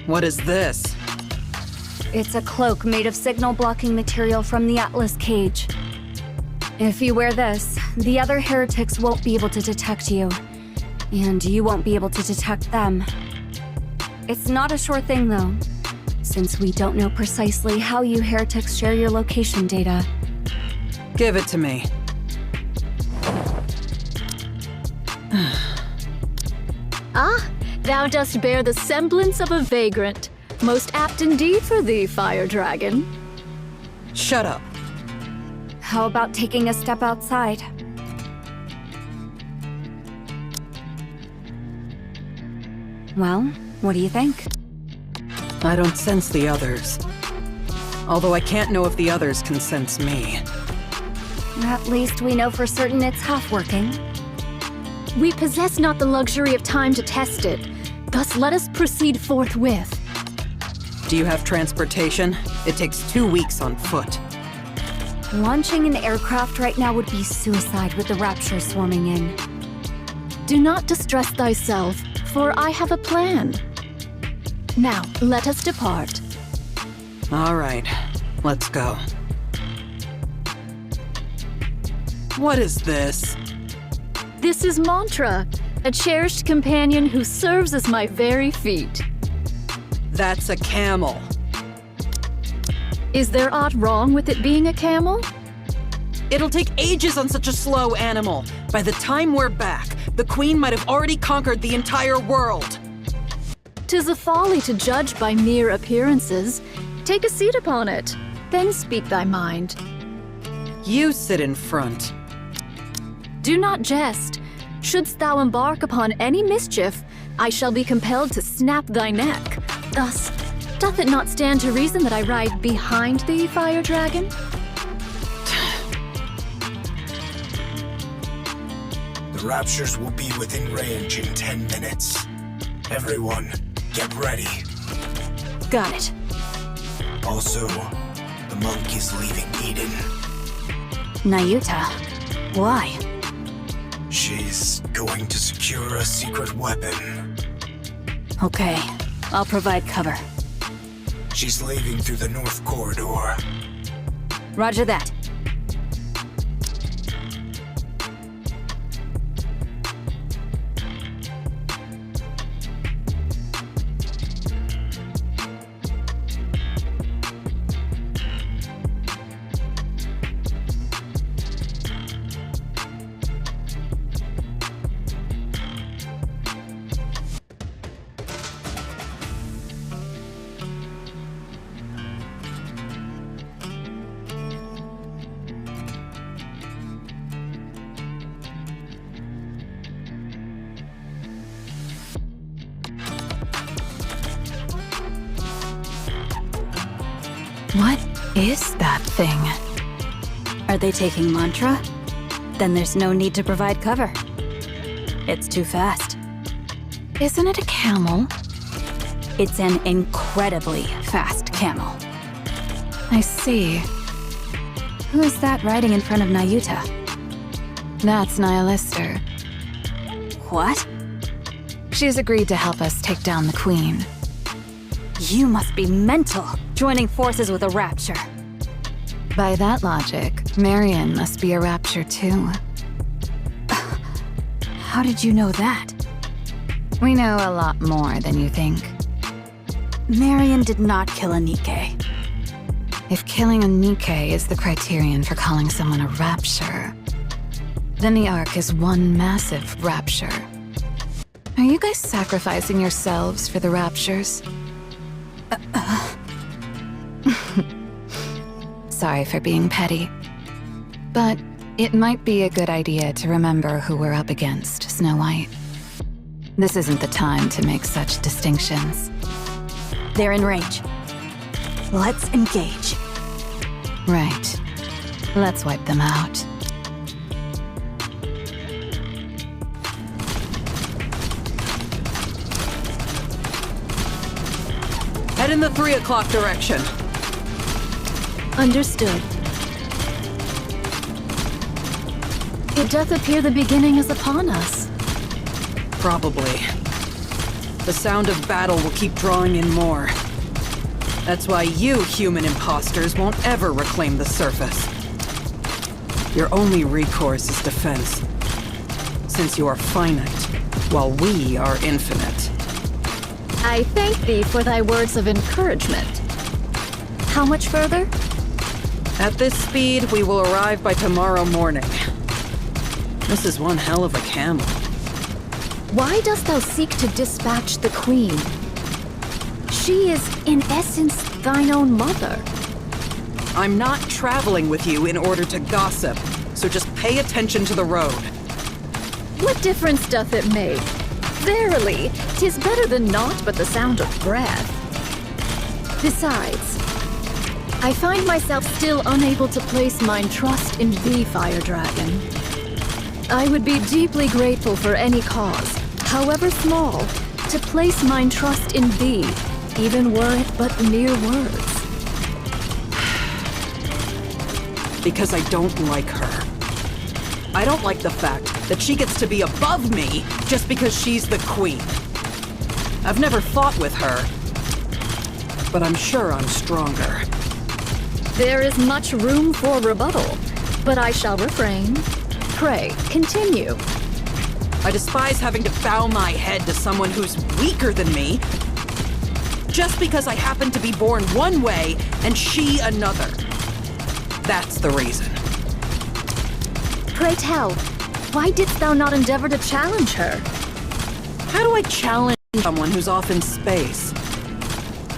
[SPEAKER 7] What is this?
[SPEAKER 6] It's a cloak made of signal-blocking material from the Atlas cage. If you wear this, the other heretics won't be able to detect you. And you won't be able to detect them. It's not a sure thing, though, since we don't know precisely how you heretics share your location data.
[SPEAKER 7] Give it to me.
[SPEAKER 8] Ah, thou dost bear the semblance of a vagrant. Most apt indeed for thee, Fire Dragon.
[SPEAKER 7] Shut up.
[SPEAKER 6] How about taking a step outside? Well, what do you think?
[SPEAKER 7] I don't sense the others. Although I can't know if the others can sense me.
[SPEAKER 6] At least we know for certain it's half working.
[SPEAKER 8] We possess not the luxury of time to test it. Thus let us proceed forthwith.
[SPEAKER 7] Do you have transportation? It takes 2 weeks on foot.
[SPEAKER 6] Launching an aircraft right now would be suicide with the Rapture swarming in.
[SPEAKER 8] Do not distress thyself, for I have a plan. Now, let us depart.
[SPEAKER 7] All right, let's go. What is this?
[SPEAKER 8] This is Mantra, a cherished companion who serves as my very feet.
[SPEAKER 7] That's a camel.
[SPEAKER 8] Is there aught wrong with it being a camel?
[SPEAKER 7] It'll take ages on such a slow animal. By the time we're back, the Queen might have already conquered the entire world.
[SPEAKER 8] 'Tis a folly to judge by mere appearances. Take a seat upon it, then speak thy mind.
[SPEAKER 7] You sit in front.
[SPEAKER 8] Do not jest. Shouldst thou embark upon any mischief, I shall be compelled to snap thy neck. Thus, doth it not stand to reason that I ride behind thee, Fire Dragon?
[SPEAKER 5] The Raptures will be within range in 10 minutes. Everyone, get ready.
[SPEAKER 8] Got it.
[SPEAKER 5] Also, the monk is leaving Eden.
[SPEAKER 10] Nayuta, why?
[SPEAKER 5] She's going to secure a secret weapon.
[SPEAKER 10] Okay, I'll provide cover.
[SPEAKER 5] She's leaving through the North Corridor.
[SPEAKER 10] Roger that.
[SPEAKER 7] What is that thing?
[SPEAKER 10] Are they taking mantra? Then there's no need to provide cover. It's too fast.
[SPEAKER 7] Isn't it a camel?
[SPEAKER 10] It's an incredibly fast camel.
[SPEAKER 7] I see.
[SPEAKER 10] Who is that riding in front of Nayuta?
[SPEAKER 7] That's Nihilister.
[SPEAKER 10] What?
[SPEAKER 7] She's agreed to help us take down the Queen.
[SPEAKER 10] You must be mental, joining forces with a rapture.
[SPEAKER 7] By that logic, Marion must be a rapture too.
[SPEAKER 10] How did you know that?
[SPEAKER 7] We know a lot more than you think.
[SPEAKER 10] Marion did not kill a Nikke.
[SPEAKER 7] If killing a Nikke is the criterion for calling someone a rapture, then the Ark is one massive rapture. Are you guys sacrificing yourselves for the raptures? Sorry for being petty. But it might be a good idea to remember who we're up against, Snow White. This isn't the time to make such distinctions.
[SPEAKER 10] They're in range. Let's engage.
[SPEAKER 7] Right. Let's wipe them out.
[SPEAKER 12] Head in the 3 o'clock direction.
[SPEAKER 8] Understood. It doth appear the beginning is upon us.
[SPEAKER 12] Probably. The sound of battle will keep drawing in more. That's why you human imposters won't ever reclaim the surface. Your only recourse is defense, since you are finite, while we are infinite.
[SPEAKER 8] I thank thee for thy words of encouragement. How much further?
[SPEAKER 12] At this speed, we will arrive by tomorrow morning. This is one hell of a camel.
[SPEAKER 8] Why dost thou seek to dispatch the Queen? She is, in essence, thine own mother.
[SPEAKER 12] I'm not traveling with you in order to gossip, so just pay attention to the road.
[SPEAKER 8] What difference doth it make? Verily, 'tis better than naught but the sound of breath. Besides, I find myself still unable to place mine trust in thee, Fire Dragon. I would be deeply grateful for any cause, however small, to place mine trust in thee, even were it but mere words.
[SPEAKER 12] Because I don't like her. I don't like the fact that she gets to be above me just because she's the Queen. I've never fought with her, but I'm sure I'm stronger.
[SPEAKER 8] There is much room for rebuttal, but I shall refrain. Pray, continue.
[SPEAKER 12] I despise having to bow my head to someone who's weaker than me, just because I happen to be born one way and she another. That's the reason.
[SPEAKER 8] Pray tell, why didst thou not endeavor to challenge her?
[SPEAKER 12] How do I challenge someone who's off in space?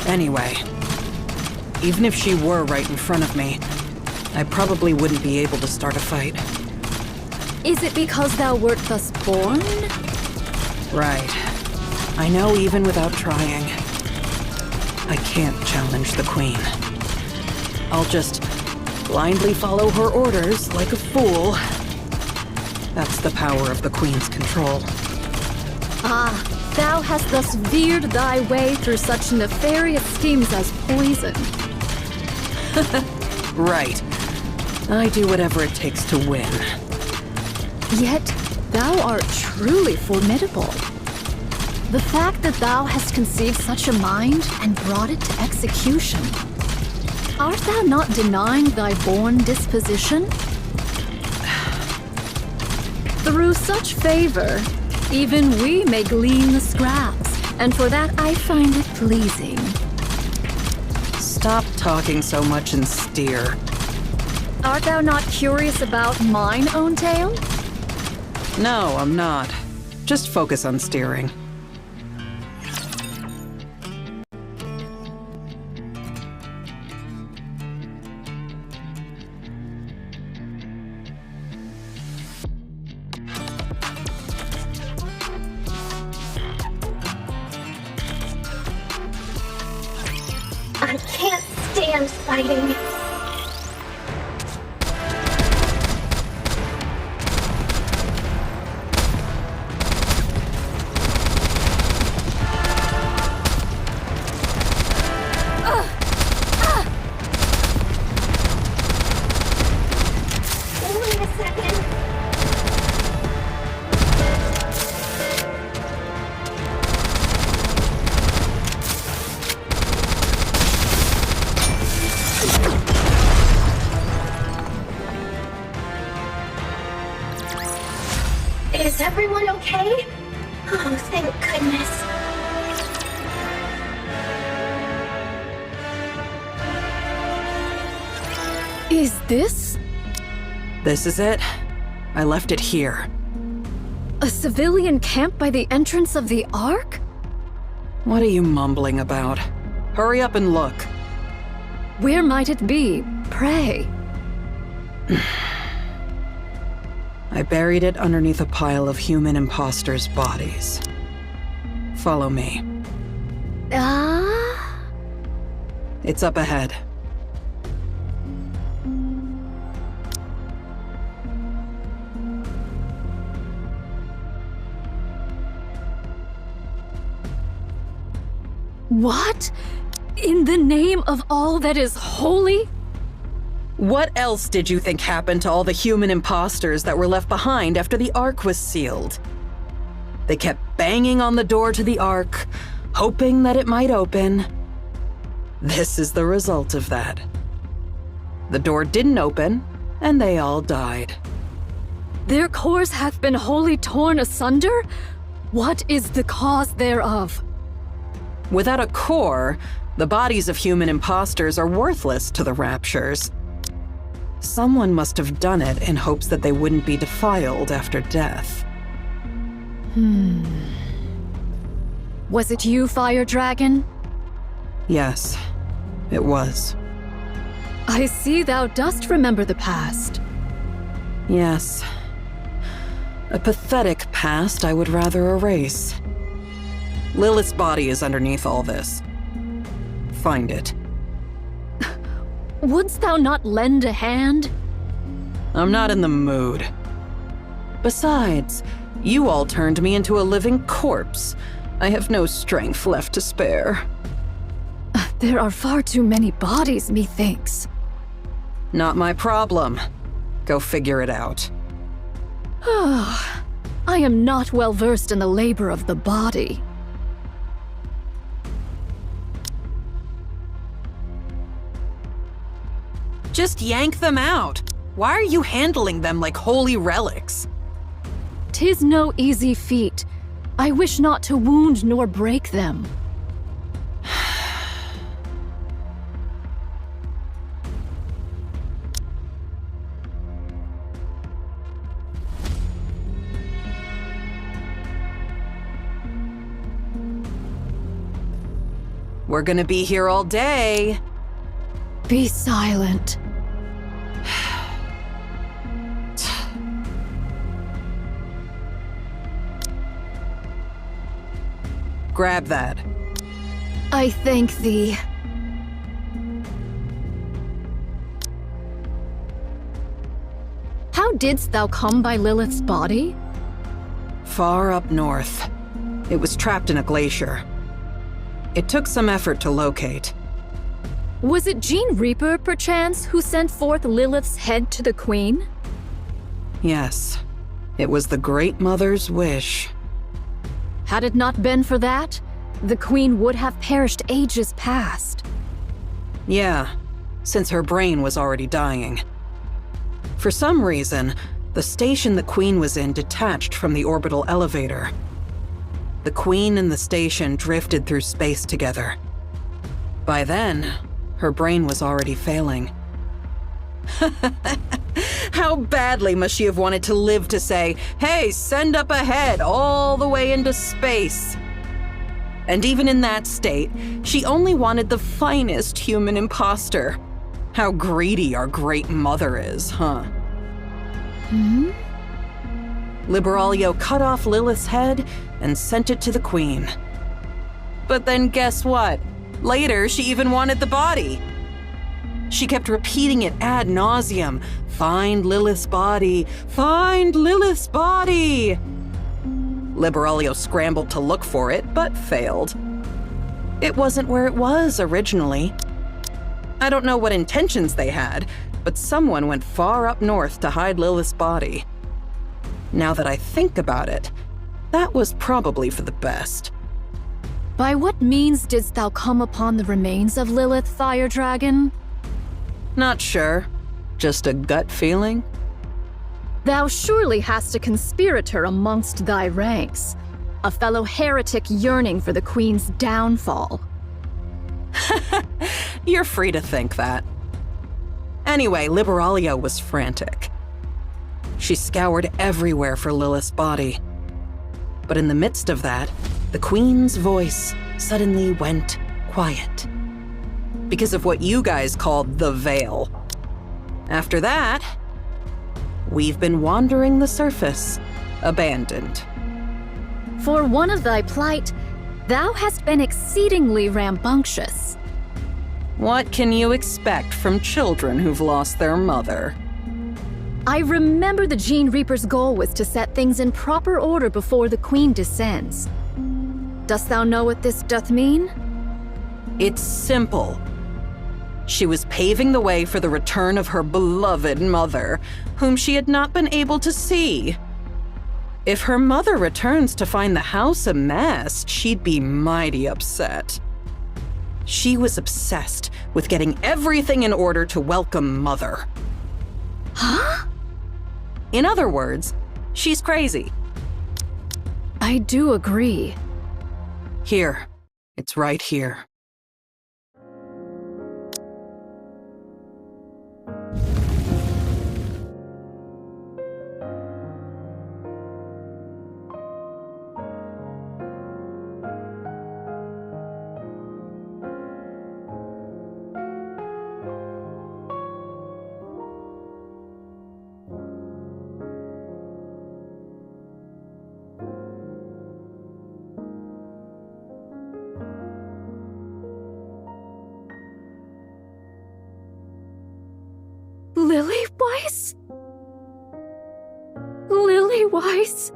[SPEAKER 12] Anyway, even if she were right in front of me, I probably wouldn't be able to start a fight.
[SPEAKER 8] Is it because thou wert thus born?
[SPEAKER 12] Right. I know even without trying. I can't challenge the Queen. I'll just blindly follow her orders like a fool. That's the power of the Queen's control.
[SPEAKER 8] Ah, thou hast thus veered thy way through such nefarious schemes as poison.
[SPEAKER 12] Right. I do whatever it takes to win.
[SPEAKER 8] Yet, thou art truly formidable. The fact that thou hast conceived such a mind and brought it to execution. Art thou not denying thy born disposition? Through such favor, even we may glean the scraps, and for that I find it pleasing.
[SPEAKER 12] Stop talking so much and steer.
[SPEAKER 8] Art thou not curious about mine own tale?
[SPEAKER 12] No, I'm not. Just focus on steering.
[SPEAKER 2] I can't stay Scam's fighting. Wait a second. Is everyone okay? Oh, thank goodness.
[SPEAKER 8] Is this
[SPEAKER 12] This is it. I left it here.
[SPEAKER 8] a civilian camp by the entrance of the Ark?
[SPEAKER 12] What are you mumbling about? Hurry up and look.
[SPEAKER 8] Where might it be, pray?
[SPEAKER 12] I buried it underneath a pile of human imposters' bodies. Follow me.
[SPEAKER 8] Ah?
[SPEAKER 12] It's up ahead.
[SPEAKER 8] What? In the name of all that is holy?
[SPEAKER 12] What else did you think happened to all the human imposters that were left behind after the Ark was sealed? They kept banging on the door to the Ark, hoping that it might open. This is the result of that. The door didn't open, and they all died.
[SPEAKER 8] Their cores hath been wholly torn asunder? What is the cause thereof?
[SPEAKER 12] Without a core, the bodies of human imposters are worthless to the Raptures. Someone must have done it in hopes that they wouldn't be defiled after death.
[SPEAKER 8] Was it you, Fire Dragon?
[SPEAKER 12] Yes, it was.
[SPEAKER 8] I see thou dost remember the past.
[SPEAKER 12] Yes. A pathetic past I would rather erase. Lilith's body is underneath all this. Find it.
[SPEAKER 8] Wouldst thou not lend a hand?
[SPEAKER 12] I'm not in the mood. Besides, you all turned me into a living corpse. I have no strength left to spare.
[SPEAKER 8] There are far too many bodies, methinks.
[SPEAKER 12] Not my problem. Go figure it out.
[SPEAKER 8] I am not well versed in the labor of the body.
[SPEAKER 12] Just yank them out. Why are you handling them like holy relics?
[SPEAKER 8] 'Tis no easy feat. I wish not to wound nor break them.
[SPEAKER 12] We're gonna be here all day.
[SPEAKER 8] Be silent.
[SPEAKER 12] Grab that.
[SPEAKER 8] I thank thee. How didst thou come by Lilith's body?
[SPEAKER 12] Far up north. It was trapped in a glacier. It took some effort to locate.
[SPEAKER 8] Was it Jean Reaper, perchance, who sent forth Lilith's head to the Queen?
[SPEAKER 12] Yes. It was the Great Mother's wish.
[SPEAKER 8] Had it not been for that, the Queen would have perished ages past.
[SPEAKER 12] Yeah, since her brain was already dying. For some reason, the station the Queen was in detached from the orbital elevator. The Queen and the station drifted through space together. By then, her brain was already failing. How badly must she have wanted to live to say, "Hey, send up ahead, all the way into space"? And even in that state, she only wanted the finest human imposter. How greedy our Great Mother is, huh? Liberaglio cut off Lilith's head and sent it to the Queen. But then guess what? Later, she even wanted the body. She kept repeating it ad nauseum. Find Lilith's body! Find Lilith's body! Liberaglio scrambled to look for it, but failed. It wasn't where it was originally. I don't know what intentions they had, but someone went far up north to hide Lilith's body. Now that I think about it, that was probably for the best.
[SPEAKER 8] By what means didst thou come upon the remains of Lilith, Fire Dragon?
[SPEAKER 12] Not sure. Just a gut feeling?
[SPEAKER 8] Thou surely hast a conspirator amongst thy ranks, a fellow heretic yearning for the Queen's downfall.
[SPEAKER 12] You're free to think that. Anyway, Liberaglio was frantic. She scoured everywhere for Lilith's body. But in the midst of that, the Queen's voice suddenly went quiet. Because of what you guys called the Veil. After that, we've been wandering the surface, abandoned.
[SPEAKER 8] For one of thy plight, thou hast been exceedingly rambunctious.
[SPEAKER 12] What can you expect from children who've lost their mother?
[SPEAKER 8] I remember the Gene Reaper's goal was to set things in proper order before the Queen descends. Dost thou know what this doth mean?
[SPEAKER 12] It's simple. She was paving the way for the return of her beloved mother, whom she had not been able to see. If her mother returns to find the house a mess, she'd be mighty upset. She was obsessed with getting everything in order to welcome Mother.
[SPEAKER 8] Huh?
[SPEAKER 12] In other words, she's crazy.
[SPEAKER 8] I do agree.
[SPEAKER 12] Here. It's right here.
[SPEAKER 8] Lily Weiss? Lily Weiss?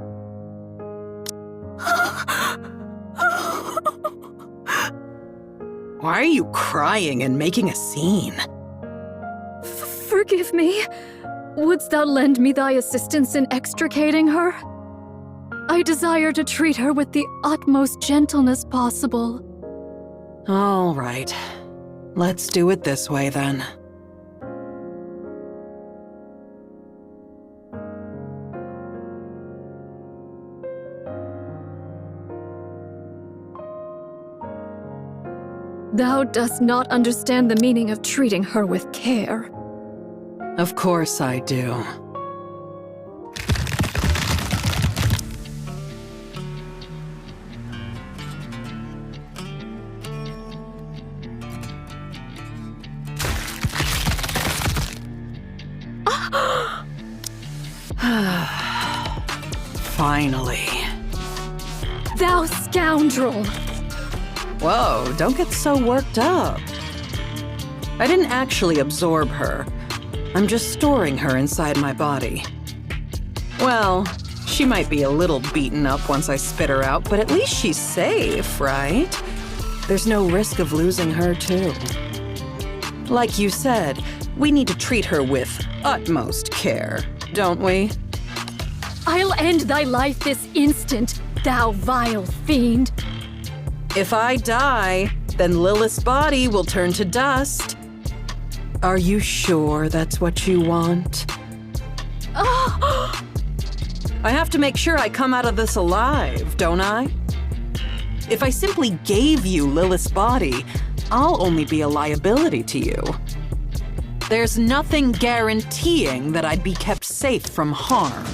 [SPEAKER 12] Why are you crying and making a scene?
[SPEAKER 8] Forgive me. Wouldst thou lend me thy assistance in extricating her? I desire to treat her with the utmost gentleness possible.
[SPEAKER 12] All right. Let's do it this way then.
[SPEAKER 8] Thou dost not understand the meaning of treating her with care.
[SPEAKER 12] Of course I do. Finally.
[SPEAKER 8] Thou scoundrel!
[SPEAKER 12] Whoa, don't get so worked up. I didn't actually absorb her. I'm just storing her inside my body. Well, she might be a little beaten up once I spit her out, but at least she's safe, right? There's no risk of losing her, too. Like you said, we need to treat her with utmost care, don't we?
[SPEAKER 8] I'll end thy life this instant, thou vile fiend!
[SPEAKER 12] If I die, then Lilith's body will turn to dust. Are you sure that's what you want? I have to make sure I come out of this alive, don't I? If I simply gave you Lilith's body, I'll only be a liability to you. There's nothing guaranteeing that I'd be kept safe from harm.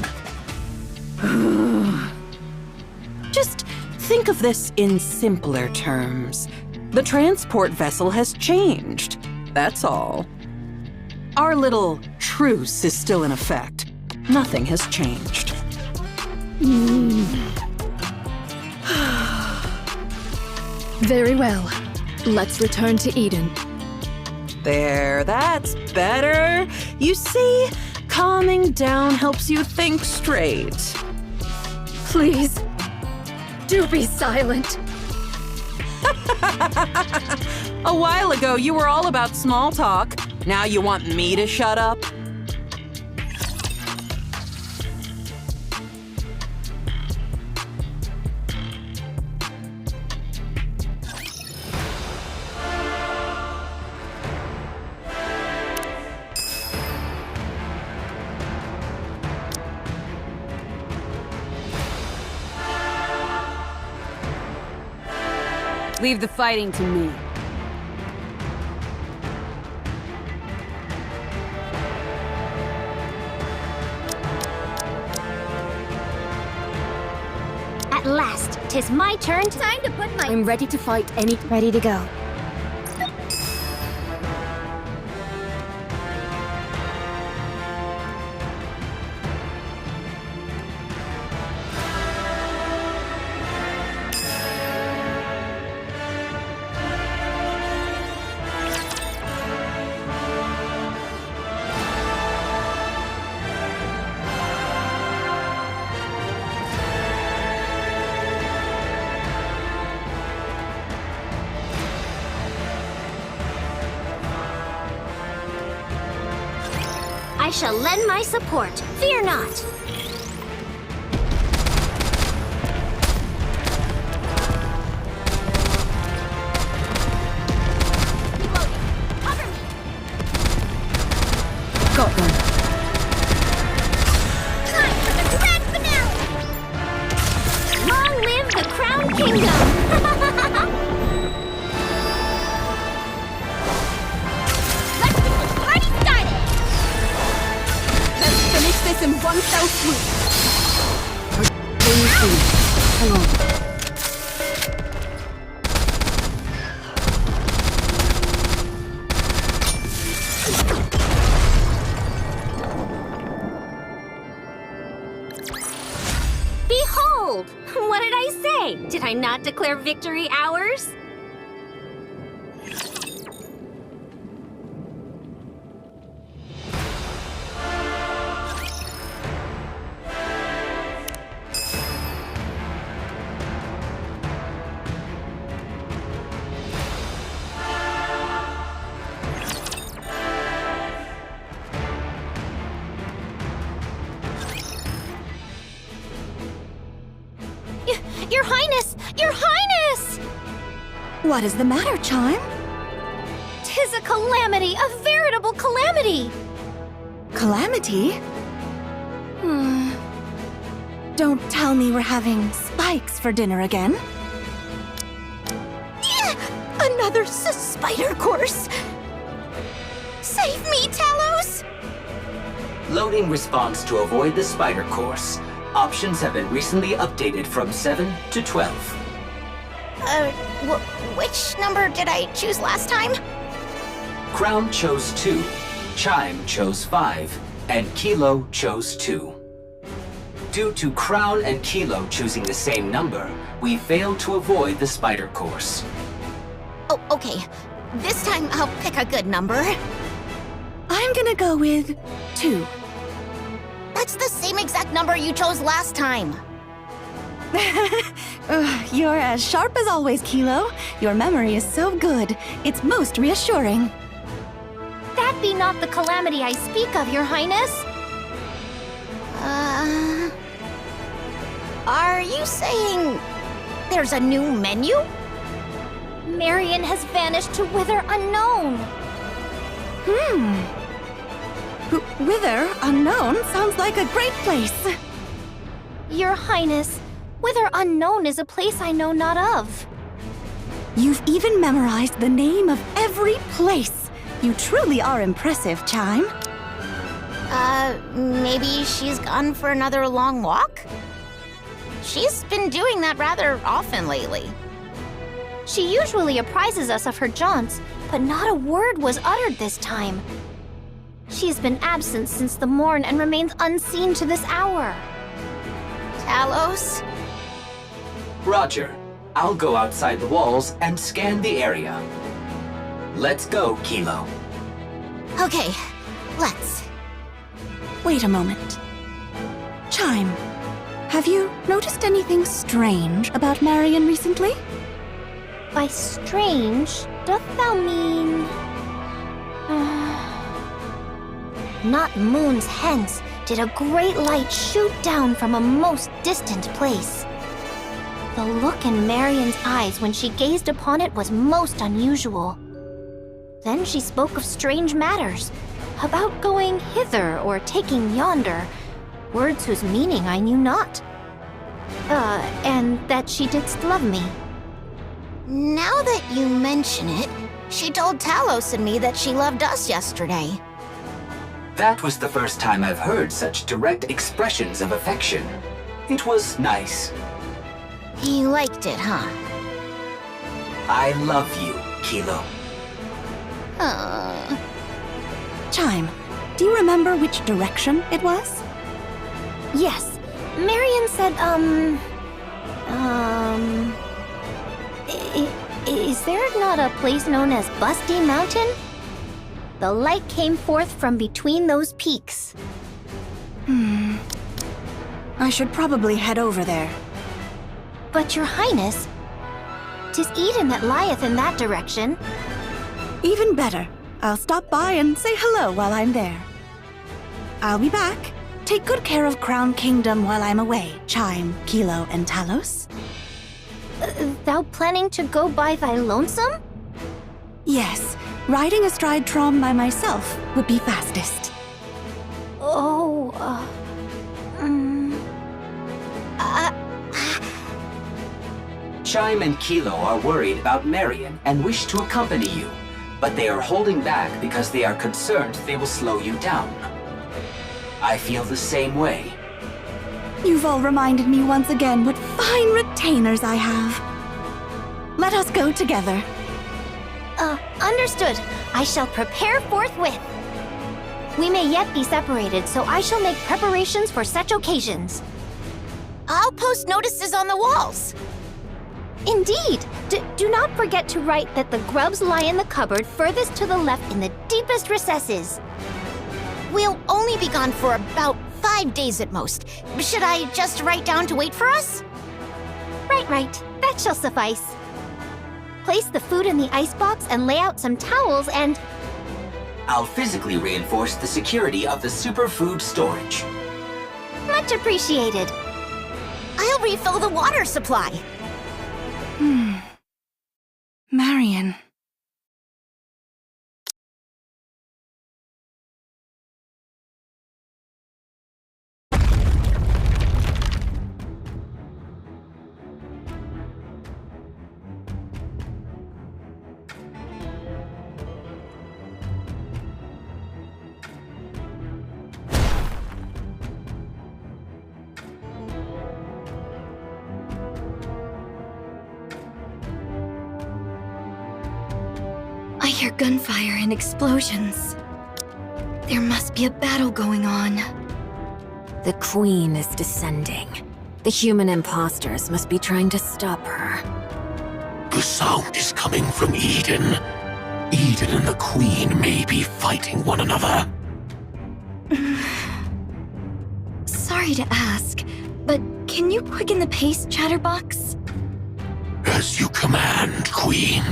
[SPEAKER 12] Just think of this in simpler terms. The transport vessel has changed, that's all. Our little truce is still in effect. Nothing has changed.
[SPEAKER 8] Very well. Let's return to Eden.
[SPEAKER 12] There, that's better. You see, calming down helps you think straight.
[SPEAKER 8] Please, do be silent.
[SPEAKER 12] A while ago, you were all about small talk. Now you want me to shut up?
[SPEAKER 11] Leave the fighting to me.
[SPEAKER 2] At last, 'tis my turn. Time to put my...
[SPEAKER 11] I'm ready to fight any...
[SPEAKER 2] Ready to go. I shall lend my support. Fear not.
[SPEAKER 11] Got them.
[SPEAKER 2] Time for the grand finale! Long live the Crown Kingdom! Let's get this party started!
[SPEAKER 11] Let's finish this in one fell swoop. Hang on.
[SPEAKER 2] Behold! What did I say? Did I not declare victory ours? Your Highness! Your Highness!
[SPEAKER 10] What is the matter, Chime?
[SPEAKER 2] 'Tis a calamity, a veritable calamity!
[SPEAKER 10] Calamity? Don't tell me we're having spikes for dinner again. Another spider course! Save me, Talos!
[SPEAKER 13] Loading response to avoid the spider course. Options have been recently updated from 7 to 12.
[SPEAKER 2] Which number did I choose last time?
[SPEAKER 13] Crown chose 2, Chime chose 5, and Kilo chose 2. Due to Crown and Kilo choosing the same number, we failed to avoid the spider course.
[SPEAKER 2] Oh, okay. This time I'll pick a good number.
[SPEAKER 10] I'm gonna go with 2.
[SPEAKER 2] That's the same exact number you chose last time.
[SPEAKER 10] You're as sharp as always, Kilo. Your memory is so good. It's most reassuring.
[SPEAKER 2] That be not the calamity I speak of, Your Highness. Are you saying there's a new menu? Marion has vanished to whither unknown.
[SPEAKER 10] Whither Unknown sounds like a great place.
[SPEAKER 2] Your Highness, whither unknown is a place I know not of.
[SPEAKER 10] You've even memorized the name of every place. You truly are impressive, Chime.
[SPEAKER 2] Maybe she's gone for another long walk? She's been doing that rather often lately. She usually apprises us of her jaunts, but not a word was uttered this time. She has been absent since the morn and remains unseen to this hour. Talos?
[SPEAKER 13] Roger. I'll go outside the walls and scan the area. Let's go, Kilo.
[SPEAKER 2] Okay, let's.
[SPEAKER 10] Wait a moment. Chime, have you noticed anything strange about Marion recently?
[SPEAKER 2] By strange, doth thou mean... Not moons hence did a great light shoot down from a most distant place. The look in Marion's eyes when she gazed upon it was most unusual. Then she spoke of strange matters, about going hither or taking yonder, words whose meaning I knew not. And that she didst love me. Now that you mention it, she told Talos and me that she loved us yesterday.
[SPEAKER 13] That was the first time I've heard such direct expressions of affection. It was nice.
[SPEAKER 2] He liked it, huh?
[SPEAKER 13] I love you, Kilo.
[SPEAKER 10] Chime, do you remember which direction it was?
[SPEAKER 2] Yes. Marion said, Is there not a place known as Busty Mountain? The light came forth from between those peaks.
[SPEAKER 10] I should probably head over there.
[SPEAKER 2] But your highness, 'tis Eden that lieth in that direction.
[SPEAKER 10] Even better. I'll stop by and say hello while I'm there. I'll be back. Take good care of Crown Kingdom while I'm away, Chime, Kilo, and Talos.
[SPEAKER 2] Thou planning to go by thy lonesome?
[SPEAKER 10] Yes, riding astride Trom by myself would be fastest.
[SPEAKER 13] Chime and Kilo are worried about Marion and wish to accompany you, but they are holding back because they are concerned they will slow you down. I feel the same way.
[SPEAKER 10] You've all reminded me once again what fine retainers I have. Let us go together.
[SPEAKER 2] Understood. I shall prepare forthwith. We may yet be separated, so I shall make preparations for such occasions. I'll post notices on the walls. Indeed. Do not forget to write that the grubs lie in the cupboard furthest to the left in the deepest recesses. We'll only be gone for about 5 days at most. Should I just write down to wait for us? Right. That shall suffice. Place the food in the icebox and lay out some towels and...
[SPEAKER 13] I'll physically reinforce the security of the superfood storage.
[SPEAKER 2] Much appreciated. I'll refill the water supply.
[SPEAKER 10] Marion.
[SPEAKER 8] I hear gunfire and explosions. There must be a battle going on.
[SPEAKER 3] The Queen is descending. The human imposters must be trying to stop her.
[SPEAKER 14] The sound is coming from Eden. Eden and the Queen may be fighting one another.
[SPEAKER 8] Sorry to ask, but can you quicken the pace, Chatterbox?
[SPEAKER 14] As you command, Queen.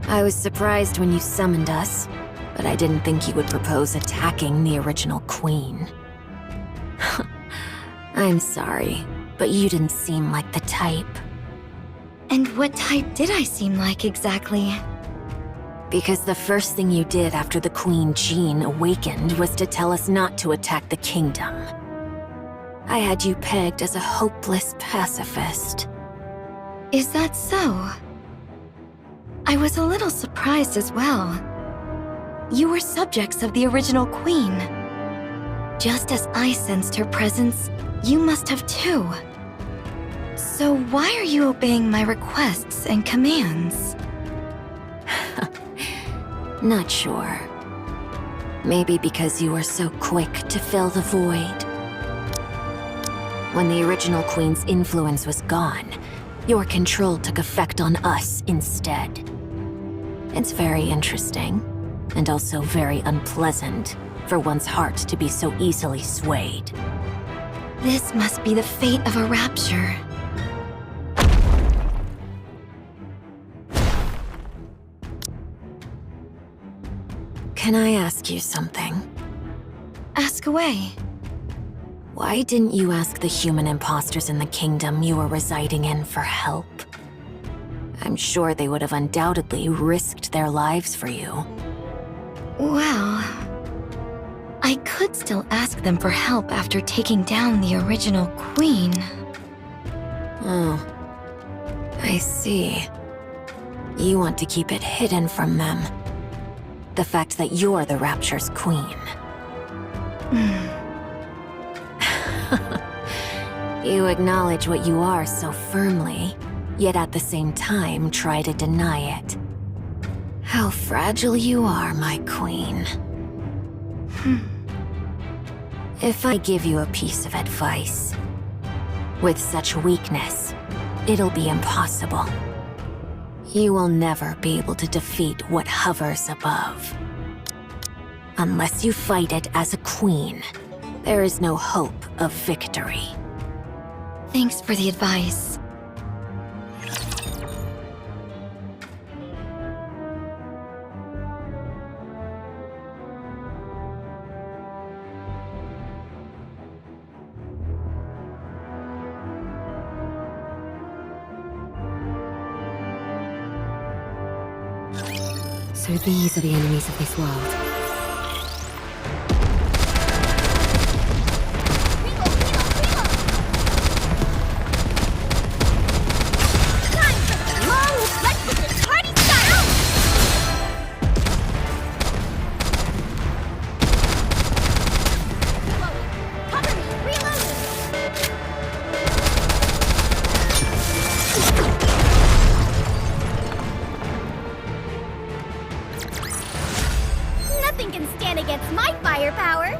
[SPEAKER 3] I was surprised when you summoned us, but I didn't think you would propose attacking the original Queen. I'm sorry, but you didn't seem like the type.
[SPEAKER 8] And what type did I seem like exactly?
[SPEAKER 3] Because the first thing you did after the Queen Jean awakened was to tell us not to attack the kingdom. I had you pegged as a hopeless pacifist.
[SPEAKER 8] Is that so? I was a little surprised as well. You were subjects of the original Queen. Just as I sensed her presence, you must have too. So why are you obeying my requests and commands?
[SPEAKER 3] Not sure. Maybe because you were so quick to fill the void. When the original Queen's influence was gone, your control took effect on us instead. It's very interesting. and also very unpleasant for one's heart to be so easily swayed.
[SPEAKER 4] This must be the fate of a rapture.
[SPEAKER 3] Can I ask you something?
[SPEAKER 4] Ask away.
[SPEAKER 3] Why didn't you ask the human imposters in the kingdom you were residing in for help? I'm sure they would have undoubtedly risked their lives for you.
[SPEAKER 4] Well, I could still ask them for help after taking down the original queen.
[SPEAKER 3] Oh, I see. You want to keep it hidden from them. The fact that you're the Rapture's queen. You acknowledge what you are so firmly, yet at the same time try to deny it. How fragile you are, my queen. If I give you a piece of advice, with such weakness, it'll be impossible. You will never be able to defeat what hovers above. Unless you fight it as a queen, there is no hope of victory.
[SPEAKER 4] Thanks for the advice.
[SPEAKER 11] So these are the enemies of this world.
[SPEAKER 2] Nothing can stand against my firepower.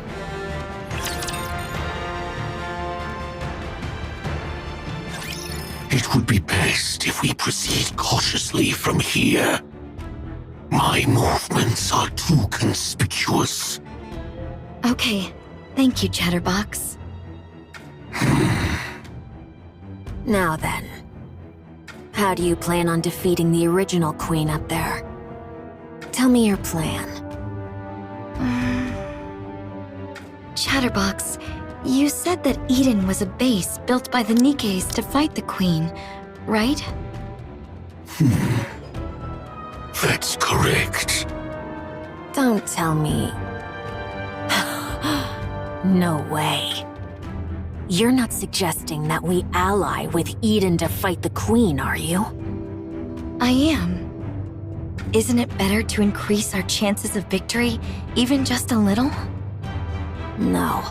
[SPEAKER 14] It would be best if we proceed cautiously from here. My movements are too conspicuous.
[SPEAKER 4] Okay, thank you, Chatterbox.
[SPEAKER 3] Now then, how do you plan on defeating the original queen up there? Tell me your plan.
[SPEAKER 4] Chatterbox, you said that Eden was a base built by the Nikkes to fight the queen, right?
[SPEAKER 14] That's correct.
[SPEAKER 3] Don't tell me. No way. You're not suggesting that we ally with Eden to fight the queen, are you?
[SPEAKER 4] I am. Isn't it better to increase our chances of victory, even just a little?
[SPEAKER 3] No,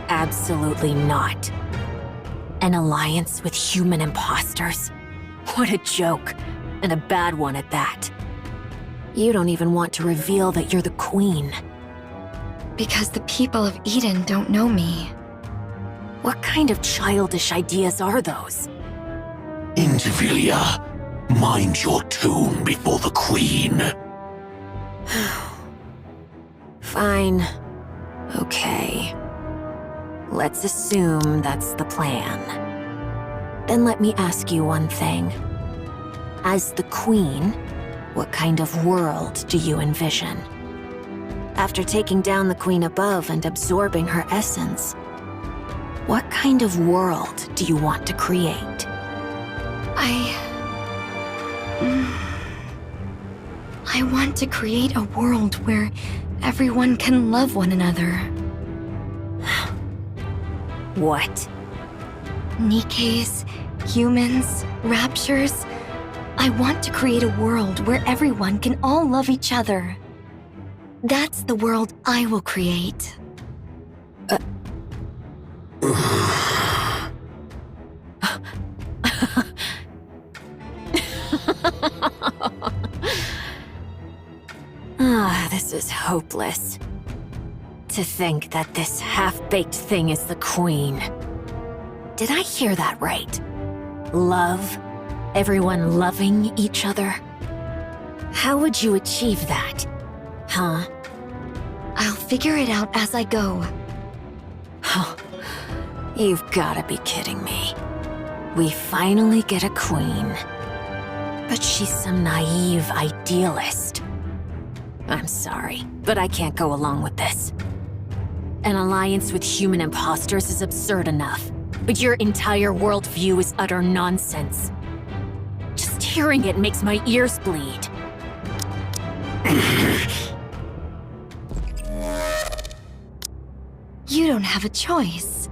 [SPEAKER 3] absolutely not. An alliance with human imposters? What a joke, and a bad one at that. You don't even want to reveal that you're the queen.
[SPEAKER 4] Because the people of Eden don't know me.
[SPEAKER 3] What kind of childish ideas are those?
[SPEAKER 14] Indivilia, mind your tone before the queen.
[SPEAKER 3] Fine. Okay. Let's assume that's the plan. Then let me ask you one thing. As the queen, what kind of world do you envision? After taking down the queen above and absorbing her essence, what kind of world do you want to create?
[SPEAKER 4] I want to create a world where everyone can love one another.
[SPEAKER 3] What?
[SPEAKER 4] Nikkes, humans, raptures. I want to create a world where everyone can all love each other. That's the world I will create.
[SPEAKER 3] This is hopeless. To think that this half-baked thing is the queen. Did I hear that right? Love? Everyone loving each other? How would you achieve that? huh?
[SPEAKER 8] I'll figure it out as I go.
[SPEAKER 3] You've gotta be kidding me. We finally get a queen. But she's some naive idealist. I'm sorry, but I can't go along with this. An alliance with human imposters is absurd enough, but your entire worldview is utter nonsense. Just hearing it makes my ears bleed.
[SPEAKER 8] You don't have a choice.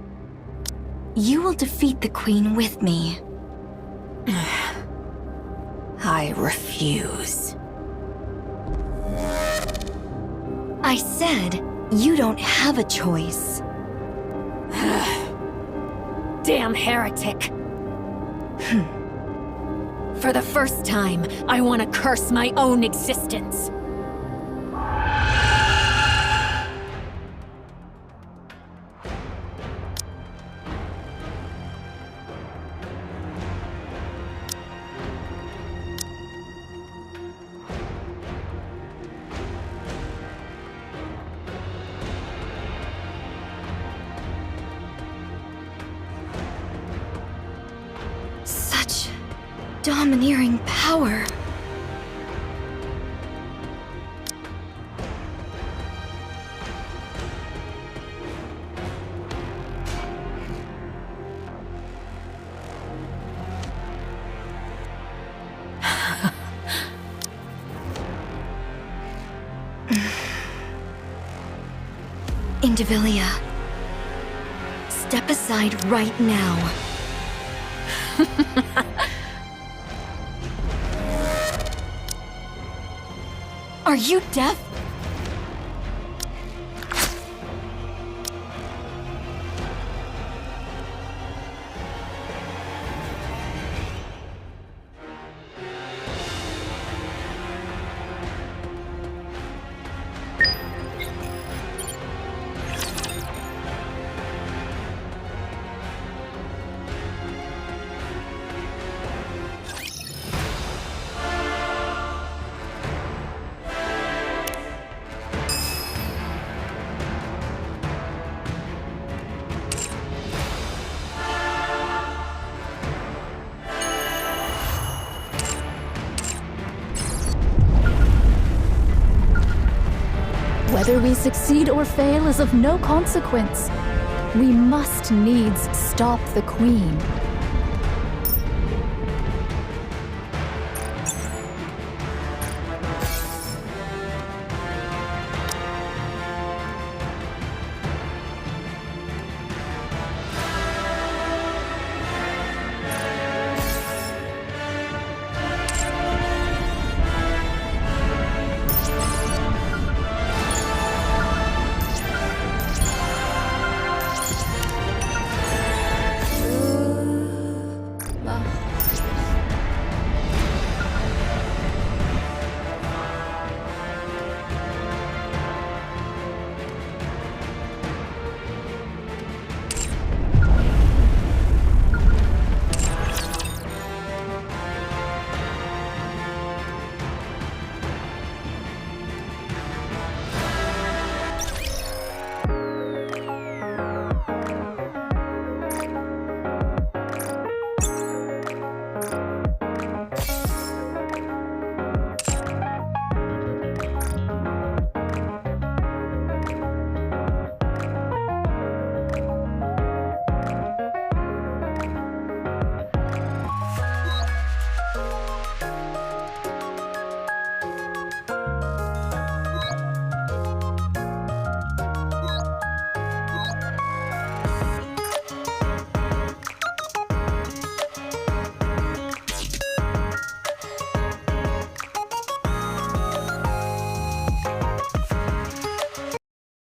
[SPEAKER 8] You will defeat the Queen with me.
[SPEAKER 3] I refuse.
[SPEAKER 8] I said, you don't have a choice.
[SPEAKER 3] Damn heretic. For the first time, I want to curse my own existence.
[SPEAKER 8] Such domineering power. Indivilia, step aside right now. Are you deaf? Whether we succeed or fail is of no consequence. We must needs stop the Queen.